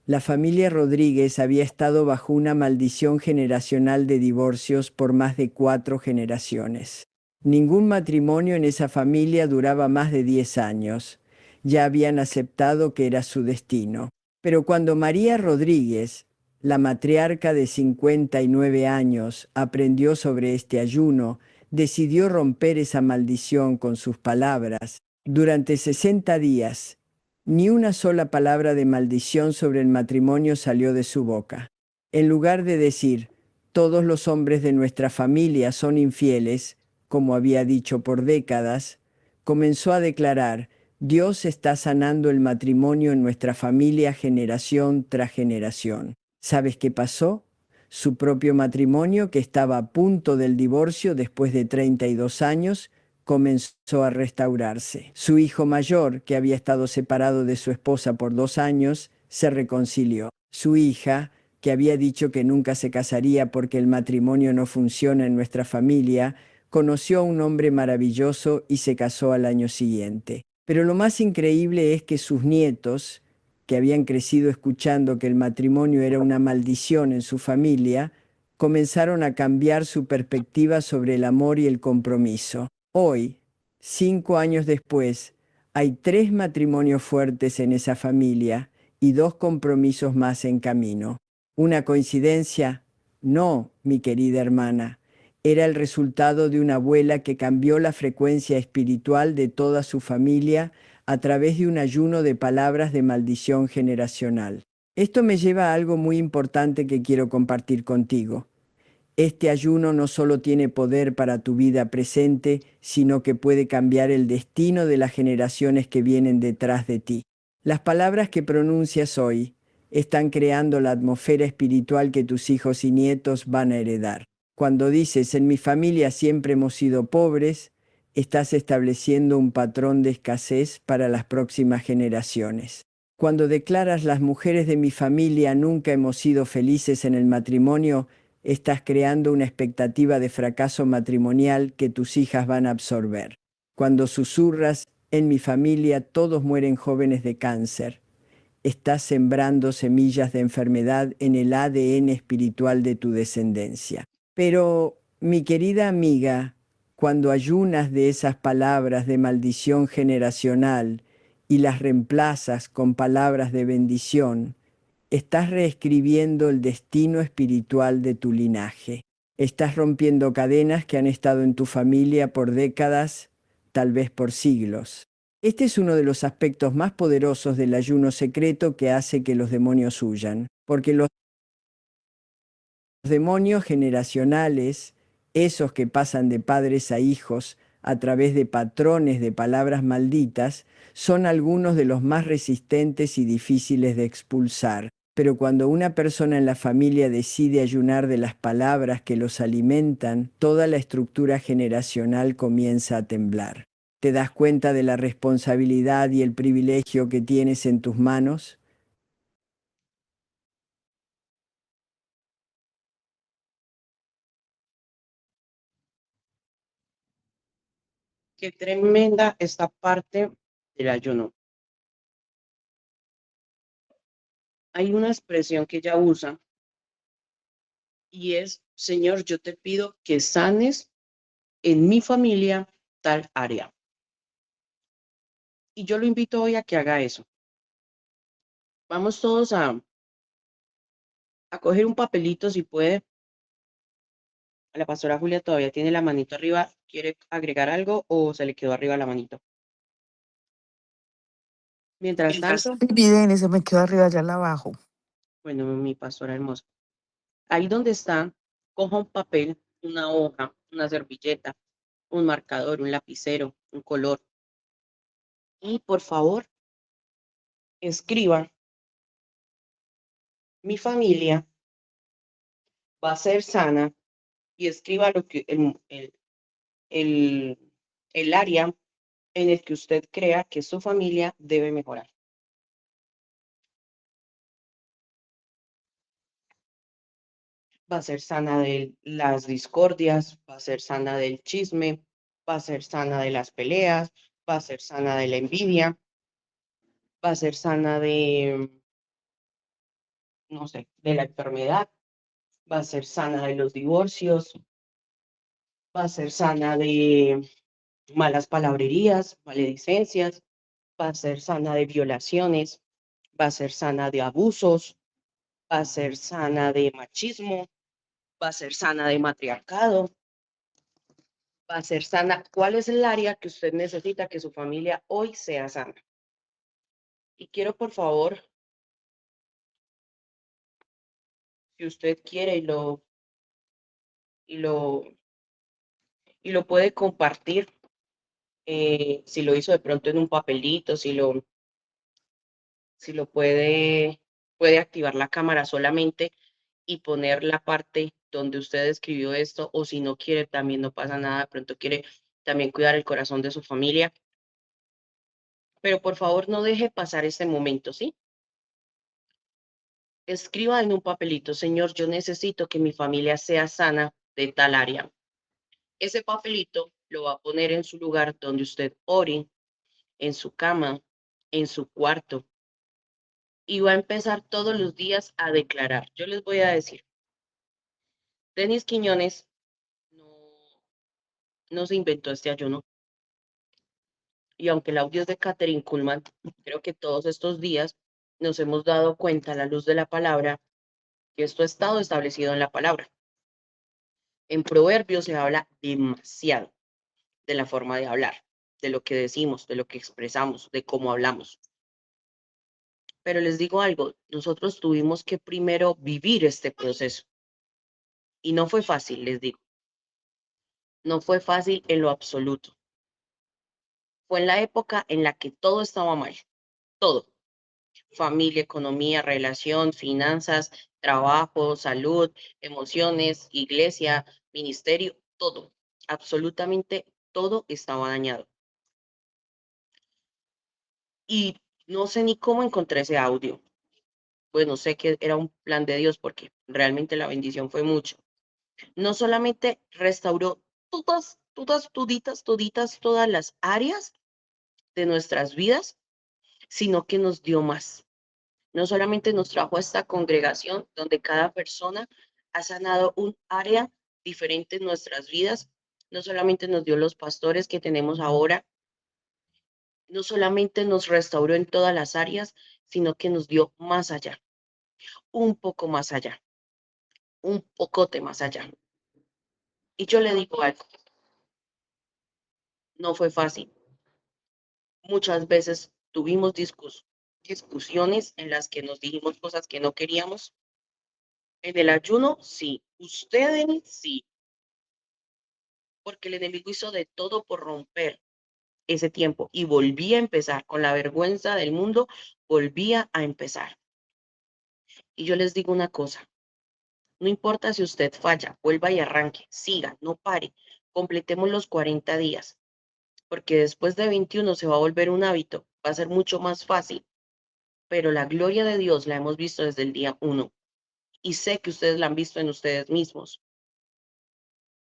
La familia Rodríguez había estado bajo una maldición generacional de divorcios por más de 4 generaciones. Ningún matrimonio en esa familia duraba más de 10 años. Ya habían aceptado que era su destino. Pero cuando María Rodríguez, la matriarca de 59 años, aprendió sobre este ayuno, decidió romper esa maldición con sus palabras. Durante 60 días, ni una sola palabra de maldición sobre el matrimonio salió de su boca. En lugar de decir, todos los hombres de nuestra familia son infieles, como había dicho por décadas, comenzó a declarar, Dios está sanando el matrimonio en nuestra familia generación tras generación. ¿Sabes qué pasó? Su propio matrimonio, que estaba a punto del divorcio después de 32 años, comenzó a restaurarse. Su hijo mayor, que había estado separado de su esposa por 2 años, se reconcilió. Su hija, que había dicho que nunca se casaría porque el matrimonio no funciona en nuestra familia, conoció a un hombre maravilloso y se casó al año siguiente. Pero lo más increíble es que sus nietos, que habían crecido escuchando que el matrimonio era una maldición en su familia, comenzaron a cambiar su perspectiva sobre el amor y el compromiso. Hoy, 5 años después, hay 3 matrimonios fuertes en esa familia y 2 compromisos más en camino. ¿Una coincidencia? No, mi querida hermana. Era el resultado de una abuela que cambió la frecuencia espiritual de toda su familia a través de un ayuno de palabras de maldición generacional. Esto me lleva a algo muy importante que quiero compartir contigo. Este ayuno no solo tiene poder para tu vida presente, sino que puede cambiar el destino de las generaciones que vienen detrás de ti. Las palabras que pronuncias hoy están creando la atmósfera espiritual que tus hijos y nietos van a heredar. Cuando dices, en mi familia siempre hemos sido pobres, estás estableciendo un patrón de escasez para las próximas generaciones. Cuando declaras, las mujeres de mi familia nunca hemos sido felices en el matrimonio, estás creando una expectativa de fracaso matrimonial que tus hijas van a absorber. Cuando susurras, en mi familia todos mueren jóvenes de cáncer, estás sembrando semillas de enfermedad en el ADN espiritual de tu descendencia. Pero, mi querida amiga, cuando ayunas de esas palabras de maldición generacional y las reemplazas con palabras de bendición, estás reescribiendo el destino espiritual de tu linaje. Estás rompiendo cadenas que han estado en tu familia por décadas, tal vez por siglos. Este es uno de los aspectos más poderosos del ayuno secreto que hace que los demonios huyan, porque los demonios generacionales, esos que pasan de padres a hijos a través de patrones de palabras malditas, son algunos de los más resistentes y difíciles de expulsar. Pero cuando una persona en la familia decide ayunar de las palabras que los alimentan, toda la estructura generacional comienza a temblar. ¿Te das cuenta de la responsabilidad y el privilegio que tienes en tus manos?
Qué tremenda esta parte del ayuno. Hay una expresión que ella usa y es, Señor, yo te pido que sanes en mi familia tal área. Y yo lo invito hoy a que haga eso. Vamos todos a coger un papelito si puede. La pastora Julia todavía tiene la manito arriba. ¿Quiere agregar algo o se le quedó arriba la manito? Mientras tanto,
Bien, y se me quedó arriba, ya la bajo.
bueno, mi pastora hermosa, ahí donde está, coja un papel, una hoja, una servilleta, un marcador, un lapicero, un color. Y por favor, escriba, mi familia va a ser sana y escriba lo que el área en el que usted crea que su familia debe mejorar. Va a ser sana de las discordias, va a ser sana del chisme, va a ser sana de las peleas, va a ser sana de la envidia, va a ser sana de, no sé, de la enfermedad, va a ser sana de los divorcios, va a ser sana de malas palabrerías, maledicencias, va a ser sana de violaciones, va a ser sana de abusos, va a ser sana de machismo, va a ser sana de matriarcado, va a ser sana. ¿Cuál es el área que usted necesita que su familia hoy sea sana? Y quiero, por favor, si usted quiere y lo, y lo puede compartir, si lo hizo de pronto en un papelito, si lo puede activar la cámara solamente y poner la parte donde usted escribió esto, o si no quiere, también no pasa nada, de pronto quiere también cuidar el corazón de su familia, pero por favor no deje pasar este momento, ¿sí? Escriba en un papelito, Señor, yo necesito que mi familia sea sana de tal área. Ese papelito lo va a poner en su lugar donde usted ore, en su cama, en su cuarto, y va a empezar todos los días a declarar. Yo les voy a decir, Denis Quiñones no se inventó este ayuno, y aunque el audio es de Catherine Kuhlman, creo que todos estos días nos hemos dado cuenta a la luz de la palabra que esto ha estado establecido en la palabra. En Proverbios se habla demasiado de la forma de hablar, de lo que decimos, de lo que expresamos, de cómo hablamos. Pero les digo algo, nosotros tuvimos que primero vivir este proceso. Y no fue fácil, les digo. No fue fácil en lo absoluto. Fue en la época en la que todo estaba mal. Todo. Familia, economía, relación, finanzas, trabajo, salud, emociones, iglesia, ministerio, todo. Absolutamente todo estaba dañado. Y no sé ni cómo encontré ese audio. Bueno, sé que era un plan de Dios porque realmente la bendición fue mucho. No solamente restauró todas las áreas de nuestras vidas, sino que nos dio más. No solamente nos trajo a esta congregación donde cada persona ha sanado un área diferente en nuestras vidas, no solamente nos dio los pastores que tenemos ahora, no solamente nos restauró en todas las áreas, sino que nos dio más allá, un poco más allá, un pocote más allá. Y yo le digo algo, no fue fácil. Muchas veces tuvimos discusiones en las que nos dijimos cosas que no queríamos. En el ayuno, sí. Ustedes, sí. Porque el enemigo hizo de todo por romper ese tiempo y volvía a empezar con la vergüenza del mundo, volvía a empezar. Y yo les digo una cosa, no importa si usted falla, vuelva y arranque, siga, no pare, completemos los 40 días, porque después de 21 se va a volver un hábito, va a ser mucho más fácil, pero la gloria de Dios la hemos visto desde el día 1 y sé que ustedes la han visto en ustedes mismos.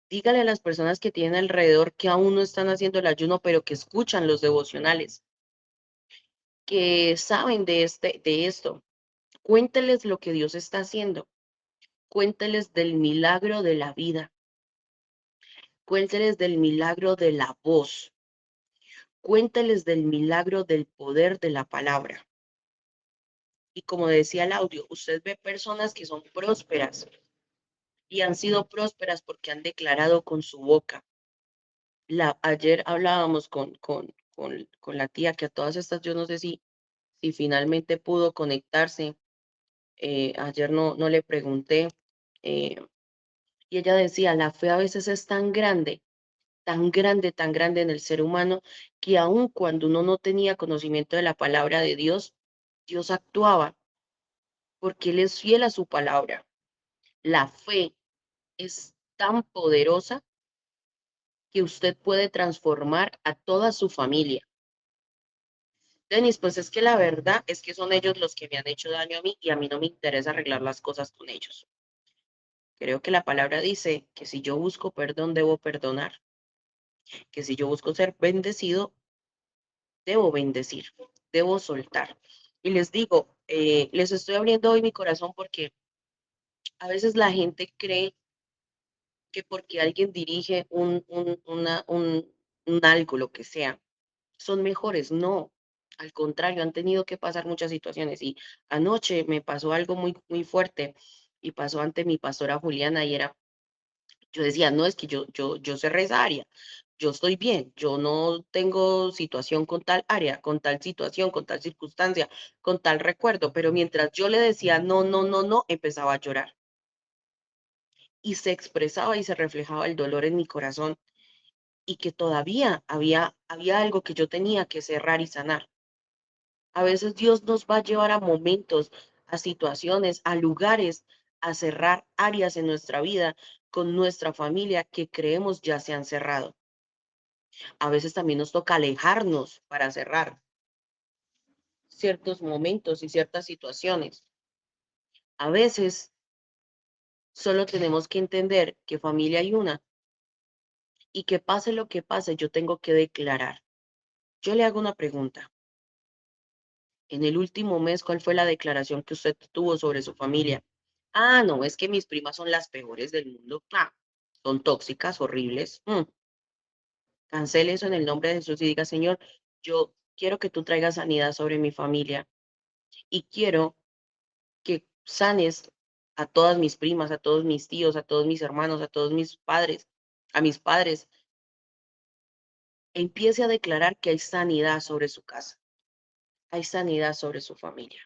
Dígale a las personas que tienen alrededor que aún no están haciendo el ayuno, pero que escuchan los devocionales, que saben de esto. Cuénteles lo que Dios está haciendo. Cuénteles del milagro de la vida. Cuénteles del milagro de la voz. Cuénteles del milagro del poder de la palabra. Y como decía el audio, usted ve personas que son prósperas y han sido prósperas porque han declarado con su boca. Ayer hablábamos con la tía que a todas estas, yo no sé si finalmente pudo conectarse. Ayer no le pregunté. eh, y ella decía, la fe a veces es tan grande, tan grande, tan grande en el ser humano, que aun cuando uno no tenía conocimiento de la palabra de Dios, Dios actuaba, porque Él es fiel a su palabra. La fe es tan poderosa que usted puede transformar a toda su familia. Denis, pues es que la verdad es que son ellos los que me han hecho daño a mí y a mí no me interesa arreglar las cosas con ellos. Creo que la palabra dice que si yo busco perdón, debo perdonar, que si yo busco ser bendecido, debo bendecir, debo soltar. Y les digo, les estoy abriendo hoy mi corazón porque a veces la gente cree que porque alguien dirige un algo, lo que sea, son mejores. No, al contrario, han tenido que pasar muchas situaciones. Y anoche me pasó algo muy, muy fuerte y pasó ante mi pastora Juliana y era, yo decía, no, es que yo cerré esa área, yo estoy bien, yo no tengo situación con tal área, con tal situación, con tal circunstancia, con tal recuerdo, pero mientras yo le decía no, no, no, no, empezaba a llorar y se expresaba y se reflejaba el dolor en mi corazón y que todavía había algo que yo tenía que cerrar y sanar. A veces Dios nos va a llevar a momentos, a situaciones, a lugares, a cerrar áreas en nuestra vida con nuestra familia que creemos ya se han cerrado. A veces también nos toca alejarnos para cerrar ciertos momentos y ciertas situaciones. A veces solo tenemos que entender que familia hay una y que pase lo que pase, yo tengo que declarar. Yo le hago una pregunta. En el último mes, ¿cuál fue la declaración que usted tuvo sobre su familia? Ah, no, es que mis primas son las peores del mundo. Ah, son tóxicas, horribles. Cancele eso en el nombre de Jesús y diga, Señor, yo quiero que tú traigas sanidad sobre mi familia y quiero que sanes a todas mis primas, a todos mis tíos, a todos mis hermanos, a todos mis padres, a mis padres. Empiece a declarar que hay sanidad sobre su casa, hay sanidad sobre su familia.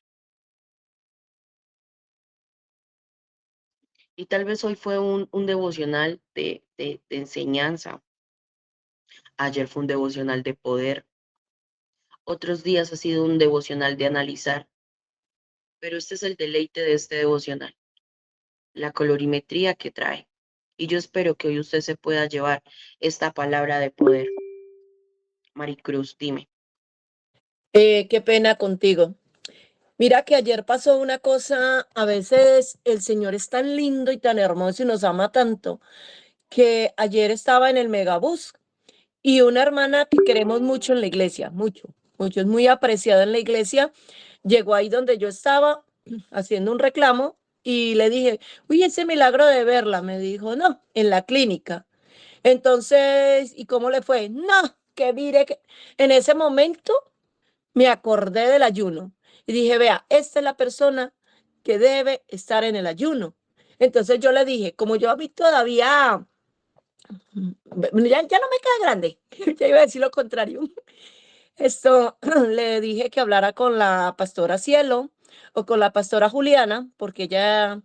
Y tal vez hoy fue un devocional de enseñanza. Ayer fue un devocional de poder. Otros días ha sido un devocional de analizar. Pero este es el deleite de este devocional, la colorimetría que trae. Y yo espero que hoy usted se pueda llevar esta palabra de poder. Maricruz, dime.
Qué pena contigo. Mira que ayer pasó una cosa, a veces el Señor es tan lindo y tan hermoso y nos ama tanto, que ayer estaba en el megabús y una hermana que queremos mucho en la iglesia, mucho, mucho, es muy apreciada en la iglesia, llegó ahí donde yo estaba haciendo un reclamo y le dije, uy, ese milagro de verla, me dijo, no, en la clínica. Entonces, ¿y cómo le fue? No, que mire que en ese momento me acordé del ayuno y dije, vea, esta es la persona que debe estar en el ayuno. Entonces yo le dije, como yo a mí todavía, ya no me queda grande, ya iba a decir lo contrario. Esto le dije que hablara con la pastora Cielo o con la pastora Juliana, porque ya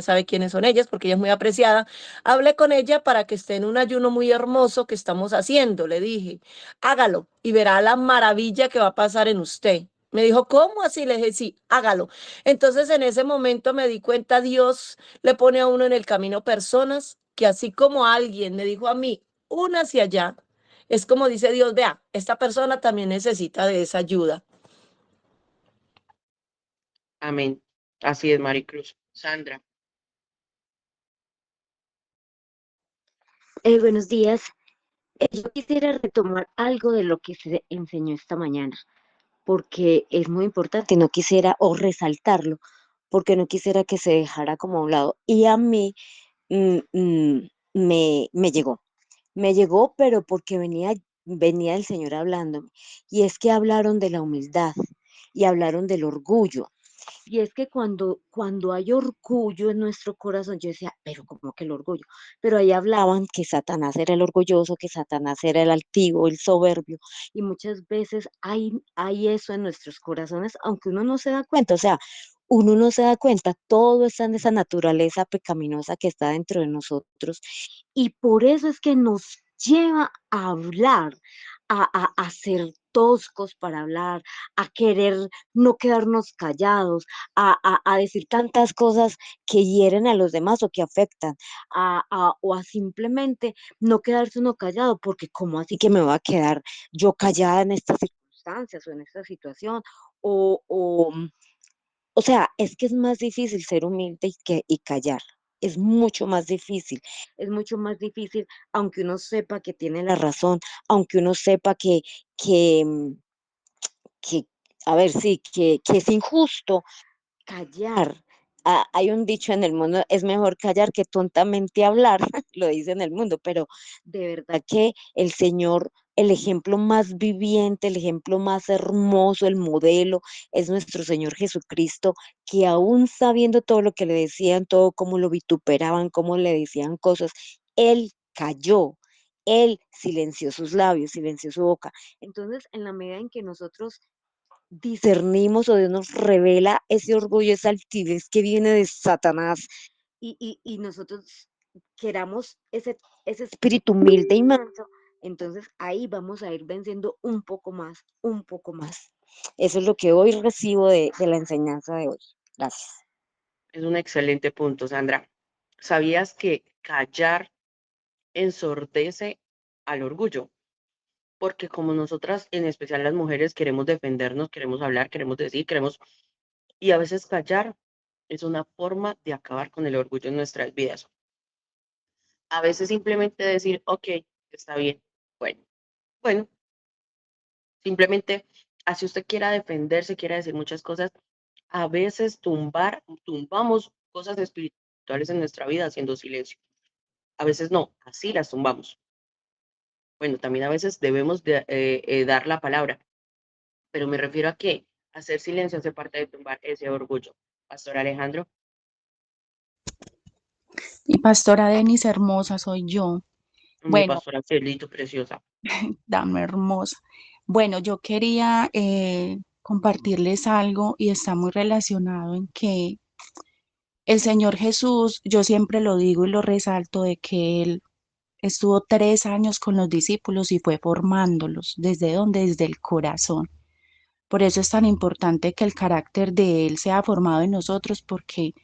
sabe quiénes son ellas, porque ella es muy apreciada. Hablé con ella para que esté en un ayuno muy hermoso que estamos haciendo. Le dije, hágalo y verá la maravilla que va a pasar en usted. Me dijo, ¿cómo así? Le dije, sí, hágalo. Entonces en ese momento me di cuenta, Dios le pone a uno en el camino personas que así como alguien me dijo a mí, una hacia allá, es como dice Dios, vea, esta persona también necesita de esa ayuda.
Amén. Así es, Maricruz. Sandra.
Buenos días. Yo quisiera retomar algo de lo que se enseñó esta mañana, porque es muy importante y no quisiera, o resaltarlo, porque no quisiera que se dejara como a un lado. Y a mí mm, mm, me llegó, pero porque venía el Señor hablándome. Y es que hablaron de la humildad y hablaron del orgullo. Y es que cuando hay orgullo en nuestro corazón, yo decía, pero ¿cómo que el orgullo? Pero ahí hablaban que Satanás era el orgulloso, que Satanás era el altivo, el soberbio, y muchas veces hay eso en nuestros corazones, aunque uno no se da cuenta, o sea, uno no se da cuenta, todo está en esa naturaleza pecaminosa que está dentro de nosotros, y por eso es que nos lleva a hablar, a ser toscos para hablar, a querer no quedarnos callados, a decir tantas cosas que hieren a los demás o que afectan, o a simplemente no quedarse uno callado, porque ¿cómo así que me va a quedar yo callada en estas circunstancias o en esta situación? O, o, o sea, es que es más difícil ser humilde y callar. Es es mucho más difícil, aunque uno sepa que tiene la razón, aunque uno sepa que, mm, que a ver, sí, que es injusto callar, hay un dicho en el mundo, es mejor callar que tontamente hablar, lo dice en el mundo, pero de verdad que el Señor, el ejemplo más viviente, el ejemplo más hermoso, el modelo, es nuestro Señor Jesucristo, que aún sabiendo todo lo que le decían, todo cómo lo vituperaban, cómo le decían cosas, Él calló. Él silenció sus labios, silenció su boca. Entonces, en la medida en que nosotros discernimos o Dios nos revela ese orgullo, esa altivez que viene de Satanás y nosotros queramos ese espíritu humilde y manso, entonces ahí vamos a ir venciendo un poco más, un poco más. Eso es lo que hoy recibo de la enseñanza de hoy. Gracias.
Es un excelente punto, Sandra. ¿Sabías que callar ensordece al orgullo? Porque como nosotras, en especial las mujeres, queremos defendernos, queremos hablar, queremos decir, queremos... Y a veces callar es una forma de acabar con el orgullo en nuestras vidas. A veces simplemente decir, ok, está bien, bueno, bueno, simplemente así usted quiera defenderse, quiera decir muchas cosas, a veces tumbamos cosas espirituales en nuestra vida haciendo silencio. A veces no, así las tumbamos. Bueno, también a veces debemos dar la palabra, pero me refiero a que hacer silencio hace parte de tumbar ese orgullo. Pastor Alejandro,
Y pastora Denis, hermosa soy yo.
mi
Bueno,
pastora Celito, preciosa.
dame hermosa. Bueno, yo quería compartirles algo y está muy relacionado en que el Señor Jesús, yo siempre lo digo y lo resalto, de que Él estuvo 3 años con los discípulos y fue formándolos. ¿Desde dónde? Desde el corazón. Por eso es tan importante que el carácter de Él sea formado en nosotros, porque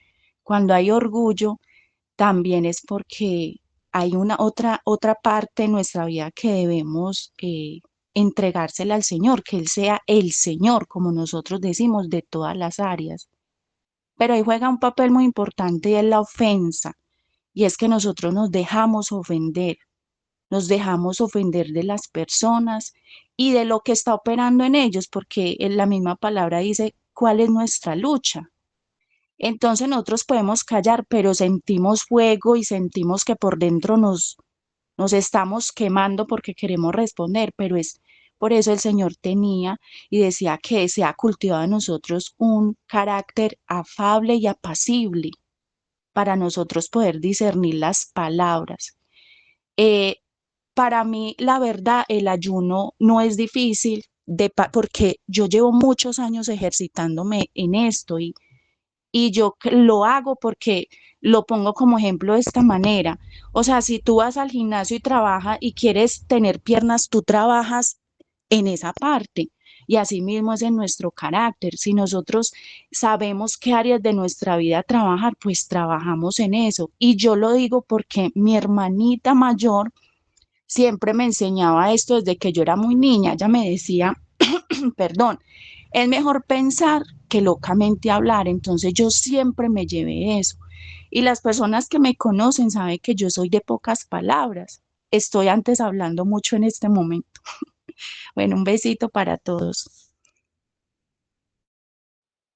cuando hay orgullo, también es porque hay una otra parte de nuestra vida que debemos entregársela al Señor, que Él sea el Señor, como nosotros decimos, de todas las áreas. Pero ahí juega un papel muy importante y es la ofensa. Y es que nosotros nos dejamos ofender de las personas y de lo que está operando en ellos, porque en la misma palabra dice cuál es nuestra lucha. Entonces nosotros podemos callar, pero sentimos fuego y sentimos que por dentro nos estamos quemando porque queremos responder, pero es por eso el Señor tenía y decía que se ha cultivado en nosotros un carácter afable y apacible para nosotros poder discernir las palabras. Eh, para mí, la verdad, el ayuno no es difícil porque yo llevo muchos años ejercitándome en esto y yo lo hago porque lo pongo como ejemplo de esta manera. O sea, si tú vas al gimnasio y trabajas y quieres tener piernas, tú trabajas en esa parte. Y así mismo es en nuestro carácter. Si nosotros sabemos qué áreas de nuestra vida trabajar, pues trabajamos en eso. Y yo lo digo porque mi hermanita mayor siempre me enseñaba esto desde que yo era muy niña. Ella me decía, perdón, es mejor pensar que locamente hablar. Entonces yo siempre me llevé eso. Y las personas que me conocen saben que yo soy de pocas palabras. Estoy antes hablando mucho en este momento. Bueno, un besito para todos.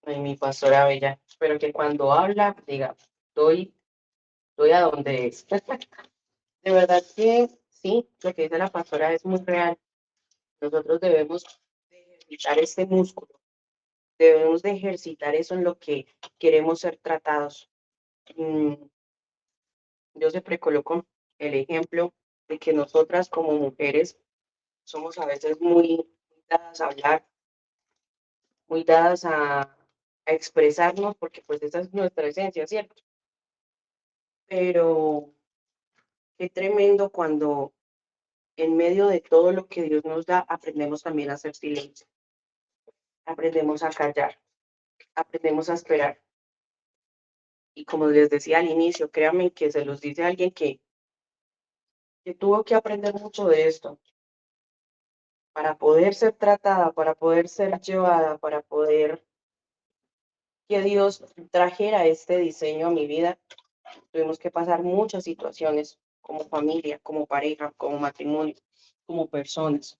Ay, mi pastora bella. Espero que cuando habla diga, doy, doy a donde es. De verdad que sí, lo que dice la pastora es muy real. Nosotros debemos de ejercitar este músculo, debemos de ejercitar eso en lo que queremos ser tratados. Mm, Yo siempre coloco el ejemplo de que nosotras como mujeres somos a veces muy dadas a hablar, muy dadas a expresarnos, porque pues esa es nuestra esencia, ¿cierto? Pero qué tremendo cuando en medio de todo lo que Dios nos da, aprendemos también a hacer silencio, aprendemos a callar, aprendemos a esperar. Y como les decía al inicio, créanme que se los dice alguien que tuvo que aprender mucho de esto para poder ser tratada, para poder ser llevada, para poder que Dios trajera este diseño a mi vida. Tuvimos que pasar muchas situaciones como familia, como pareja, como matrimonio, como personas.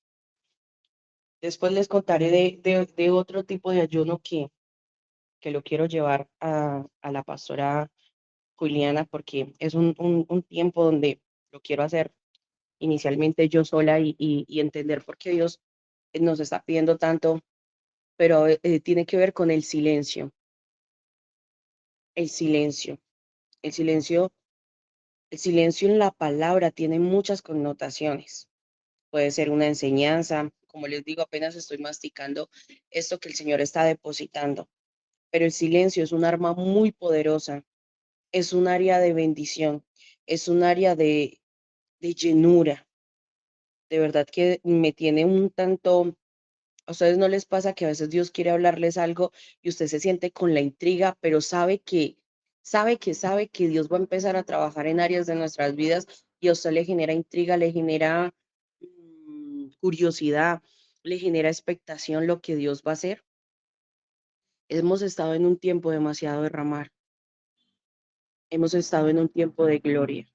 Después les contaré de otro tipo de ayuno que lo quiero llevar a la pastora Juliana, porque es un tiempo donde lo quiero hacer inicialmente yo sola y entender por qué Dios nos está pidiendo tanto, pero tiene que ver con el silencio, el silencio, el silencio, el silencio en la palabra tiene muchas connotaciones. Puede ser una enseñanza, como les digo, apenas estoy masticando esto que el Señor está depositando, pero el silencio es un arma muy poderosa, es un área de bendición, es un área de llenura. De verdad que me tiene un tanto. ¿A ustedes no les pasa que a veces Dios quiere hablarles algo y usted se siente con la intriga, pero sabe que Dios va a empezar a trabajar en áreas de nuestras vidas y a usted le genera intriga, le genera curiosidad, le genera expectación lo que Dios va a hacer? Hemos estado en un tiempo demasiado derramar, hemos estado en un tiempo de gloria.